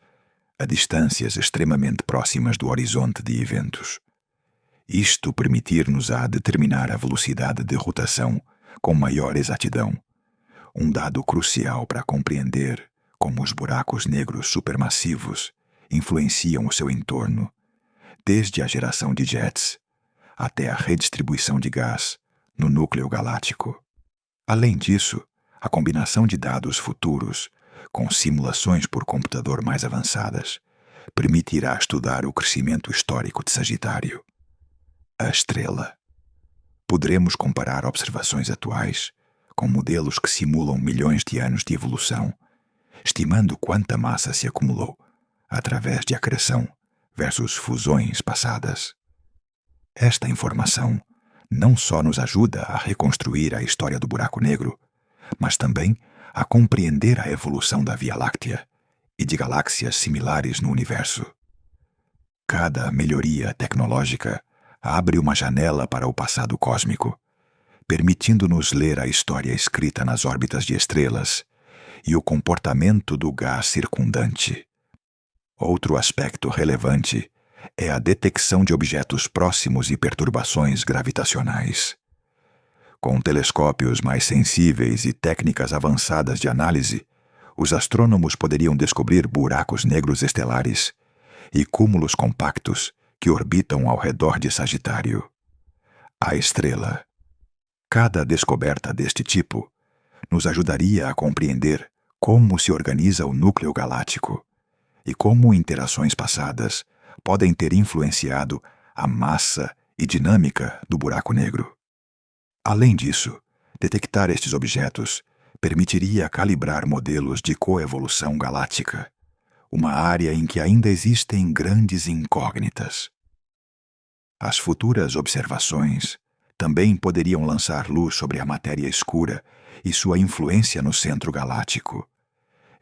Speaker 1: a distâncias extremamente próximas do horizonte de eventos. Isto permitir-nos-á determinar a velocidade de rotação com maior exatidão, um dado crucial para compreender como os buracos negros supermassivos influenciam o seu entorno, desde a geração de jets até a redistribuição de gás no núcleo galáctico. Além disso, a combinação de dados futuros com simulações por computador mais avançadas, permitirá estudar o crescimento histórico de Sagitário. A estrela. Poderemos comparar observações atuais com modelos que simulam milhões de anos de evolução, estimando quanta massa se acumulou através de acreção versus fusões passadas. Esta informação não só nos ajuda a reconstruir a história do buraco negro, mas também a compreender a evolução da Via Láctea e de galáxias similares no universo. Cada melhoria tecnológica abre uma janela para o passado cósmico, permitindo-nos ler a história escrita nas órbitas de estrelas e o comportamento do gás circundante. Outro aspecto relevante é a detecção de objetos próximos e perturbações gravitacionais. Com telescópios mais sensíveis e técnicas avançadas de análise, os astrônomos poderiam descobrir buracos negros estelares e cúmulos compactos que orbitam ao redor de Sagitário. A estrela. Cada descoberta deste tipo nos ajudaria a compreender como se organiza o núcleo galáctico e como interações passadas podem ter influenciado a massa e dinâmica do buraco negro. Além disso, detectar estes objetos permitiria calibrar modelos de coevolução galáctica, uma área em que ainda existem grandes incógnitas. As futuras observações também poderiam lançar luz sobre a matéria escura e sua influência no centro galáctico.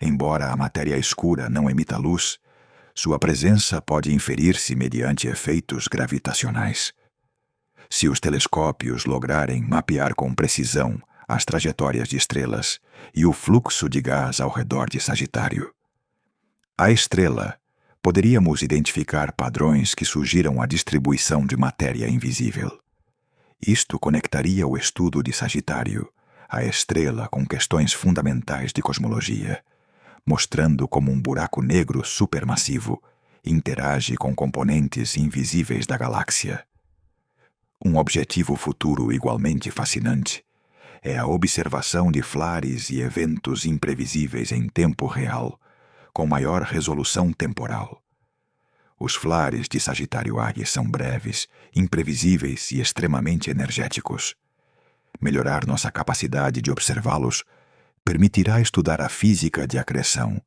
Speaker 1: Embora a matéria escura não emita luz, sua presença pode inferir-se mediante efeitos gravitacionais. Se os telescópios lograrem mapear com precisão as trajetórias de estrelas e o fluxo de gás ao redor de Sagitário. A estrela, poderíamos identificar padrões que sugiram a distribuição de matéria invisível. Isto conectaria o estudo de Sagitário, a estrela, com questões fundamentais de cosmologia, mostrando como um buraco negro supermassivo interage com componentes invisíveis da galáxia. Um objetivo futuro igualmente fascinante é a observação de flares e eventos imprevisíveis em tempo real, com maior resolução temporal. Os flares de Sagitário A são breves, imprevisíveis e extremamente energéticos. Melhorar nossa capacidade de observá-los permitirá estudar a física de acreção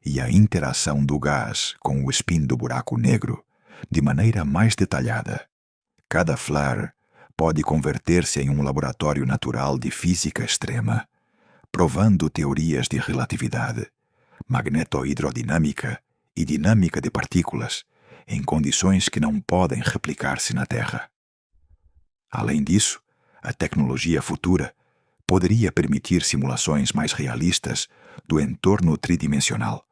Speaker 1: e a interação do gás com o spin do buraco negro de maneira mais detalhada. Cada flare pode converter-se em um laboratório natural de física extrema, provando teorias de relatividade, magnetohidrodinâmica e dinâmica de partículas em condições que não podem replicar-se na Terra. Além disso, a tecnologia futura poderia permitir simulações mais realistas do entorno tridimensional,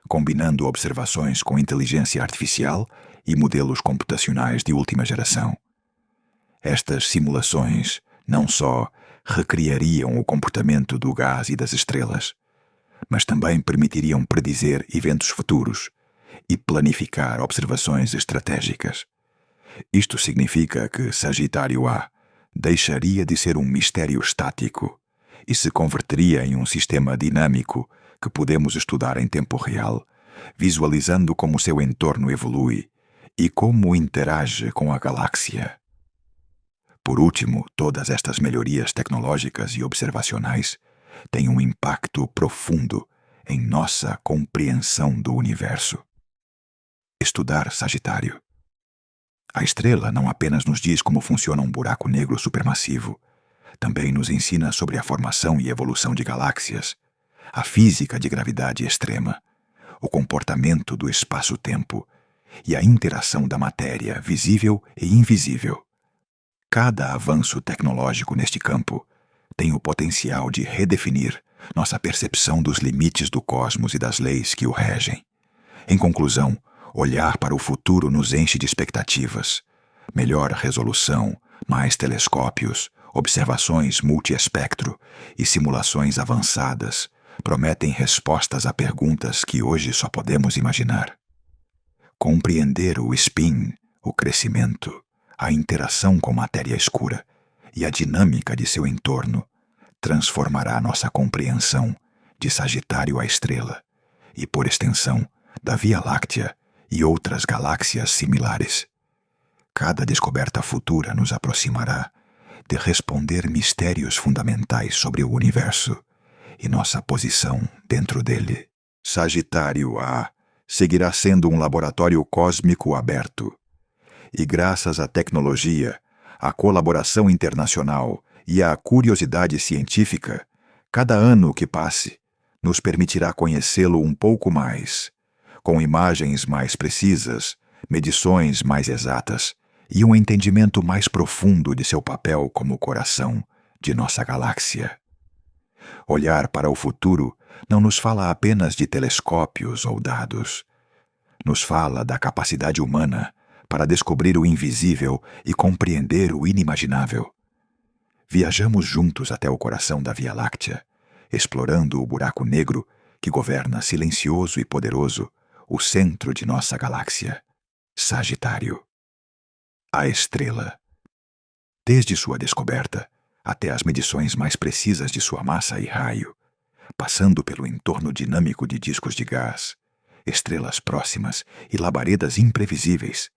Speaker 1: combinando observações com inteligência artificial e modelos computacionais de última geração. Estas simulações não só recriariam o comportamento do gás e das estrelas, mas também permitiriam predizer eventos futuros e planificar observações estratégicas. Isto significa que Sagitário A deixaria de ser um mistério estático e se converteria em um sistema dinâmico que podemos estudar em tempo real, visualizando como seu entorno evolui e como interage com a galáxia. Por último, todas estas melhorias tecnológicas e observacionais têm um impacto profundo em nossa compreensão do universo. Estudar Sagitário. A estrela não apenas nos diz como funciona um buraco negro supermassivo, também nos ensina sobre a formação e evolução de galáxias, a física de gravidade extrema, o comportamento do espaço-tempo e a interação da matéria visível e invisível. Cada avanço tecnológico neste campo tem o potencial de redefinir nossa percepção dos limites do cosmos e das leis que o regem. Em conclusão, olhar para o futuro nos enche de expectativas. Melhor resolução, mais telescópios, observações multiespectro e simulações avançadas prometem respostas a perguntas que hoje só podemos imaginar. Compreender o spin, o crescimento, a interação com matéria escura e a dinâmica de seu entorno transformará nossa compreensão de Sagitário à estrela, e, por extensão, da Via Láctea e outras galáxias similares. Cada descoberta futura nos aproximará de responder mistérios fundamentais sobre o universo e nossa posição dentro dele. Sagitário A seguirá sendo um laboratório cósmico aberto. E graças à tecnologia, à colaboração internacional e à curiosidade científica, cada ano que passe nos permitirá conhecê-lo um pouco mais, com imagens mais precisas, medições mais exatas e um entendimento mais profundo de seu papel como coração de nossa galáxia. Olhar para o futuro não nos fala apenas de telescópios ou dados. Nos fala da capacidade humana para descobrir o invisível e compreender o inimaginável. Viajamos juntos até o coração da Via Láctea, explorando o buraco negro que governa silencioso e poderoso o centro de nossa galáxia, Sagitário. A estrela. Desde sua descoberta até as medições mais precisas de sua massa e raio, passando pelo entorno dinâmico de discos de gás, estrelas próximas e labaredas imprevisíveis,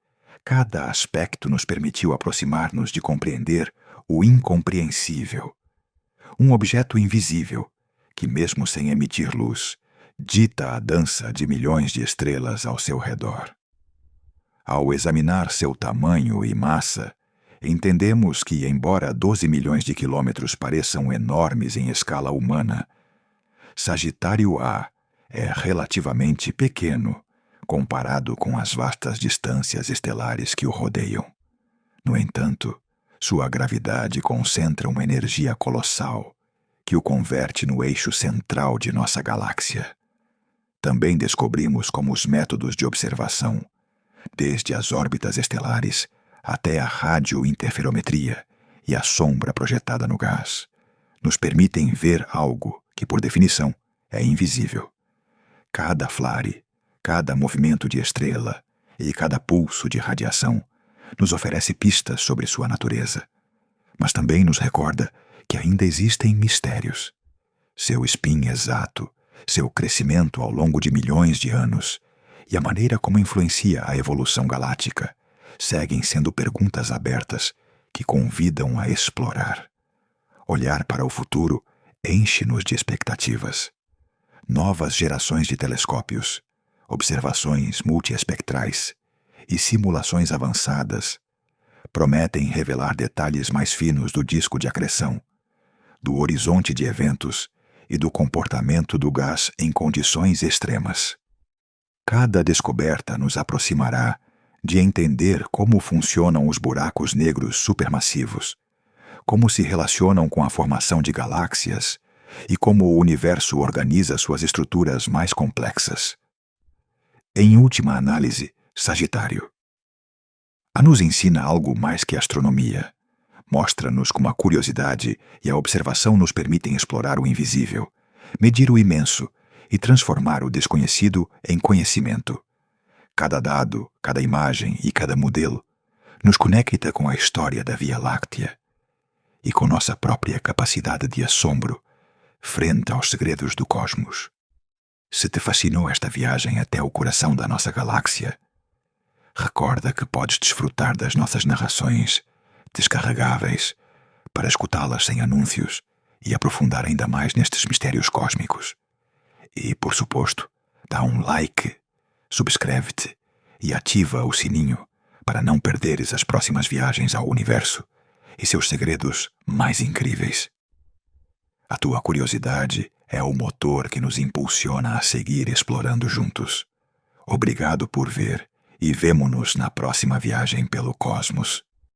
Speaker 1: cada aspecto nos permitiu aproximar-nos de compreender o incompreensível. Um objeto invisível, que mesmo sem emitir luz, dita a dança de milhões de estrelas ao seu redor. Ao examinar seu tamanho e massa, entendemos que, embora 12 milhões de quilômetros pareçam enormes em escala humana, Sagitário A é relativamente pequeno comparado com as vastas distâncias estelares que o rodeiam. No entanto, sua gravidade concentra uma energia colossal que o converte no eixo central de nossa galáxia. Também descobrimos como os métodos de observação, desde as órbitas estelares até a radiointerferometria e a sombra projetada no gás, nos permitem ver algo que, por definição, é invisível. Cada flare, cada movimento de estrela e cada pulso de radiação nos oferece pistas sobre sua natureza, mas também nos recorda que ainda existem mistérios. Seu spin exato, seu crescimento ao longo de milhões de anos e a maneira como influencia a evolução galáctica seguem sendo perguntas abertas que convidam a explorar. Olhar para o futuro enche-nos de expectativas. Novas gerações de telescópios, observações multiespectrais e simulações avançadas prometem revelar detalhes mais finos do disco de acreção, do horizonte de eventos e do comportamento do gás em condições extremas. Cada descoberta nos aproximará de entender como funcionam os buracos negros supermassivos, como se relacionam com a formação de galáxias e como o universo organiza suas estruturas mais complexas. Em última análise, Sagitário nos ensina algo mais que astronomia. Mostra-nos como a curiosidade e a observação nos permitem explorar o invisível, medir o imenso e transformar o desconhecido em conhecimento. Cada dado, cada imagem e cada modelo nos conecta com a história da Via Láctea e com nossa própria capacidade de assombro frente aos segredos do cosmos. Se te fascinou esta viagem até o coração da nossa galáxia, recorda que podes desfrutar das nossas narrações descarregáveis para escutá-las sem anúncios e aprofundar ainda mais nestes mistérios cósmicos. E, por suposto, dá um like, subscreve-te e ativa o sininho para não perderes as próximas viagens ao universo e seus segredos mais incríveis. A tua curiosidade é o motor que nos impulsiona a seguir explorando juntos. Obrigado por ver e vemo-nos na próxima viagem pelo cosmos.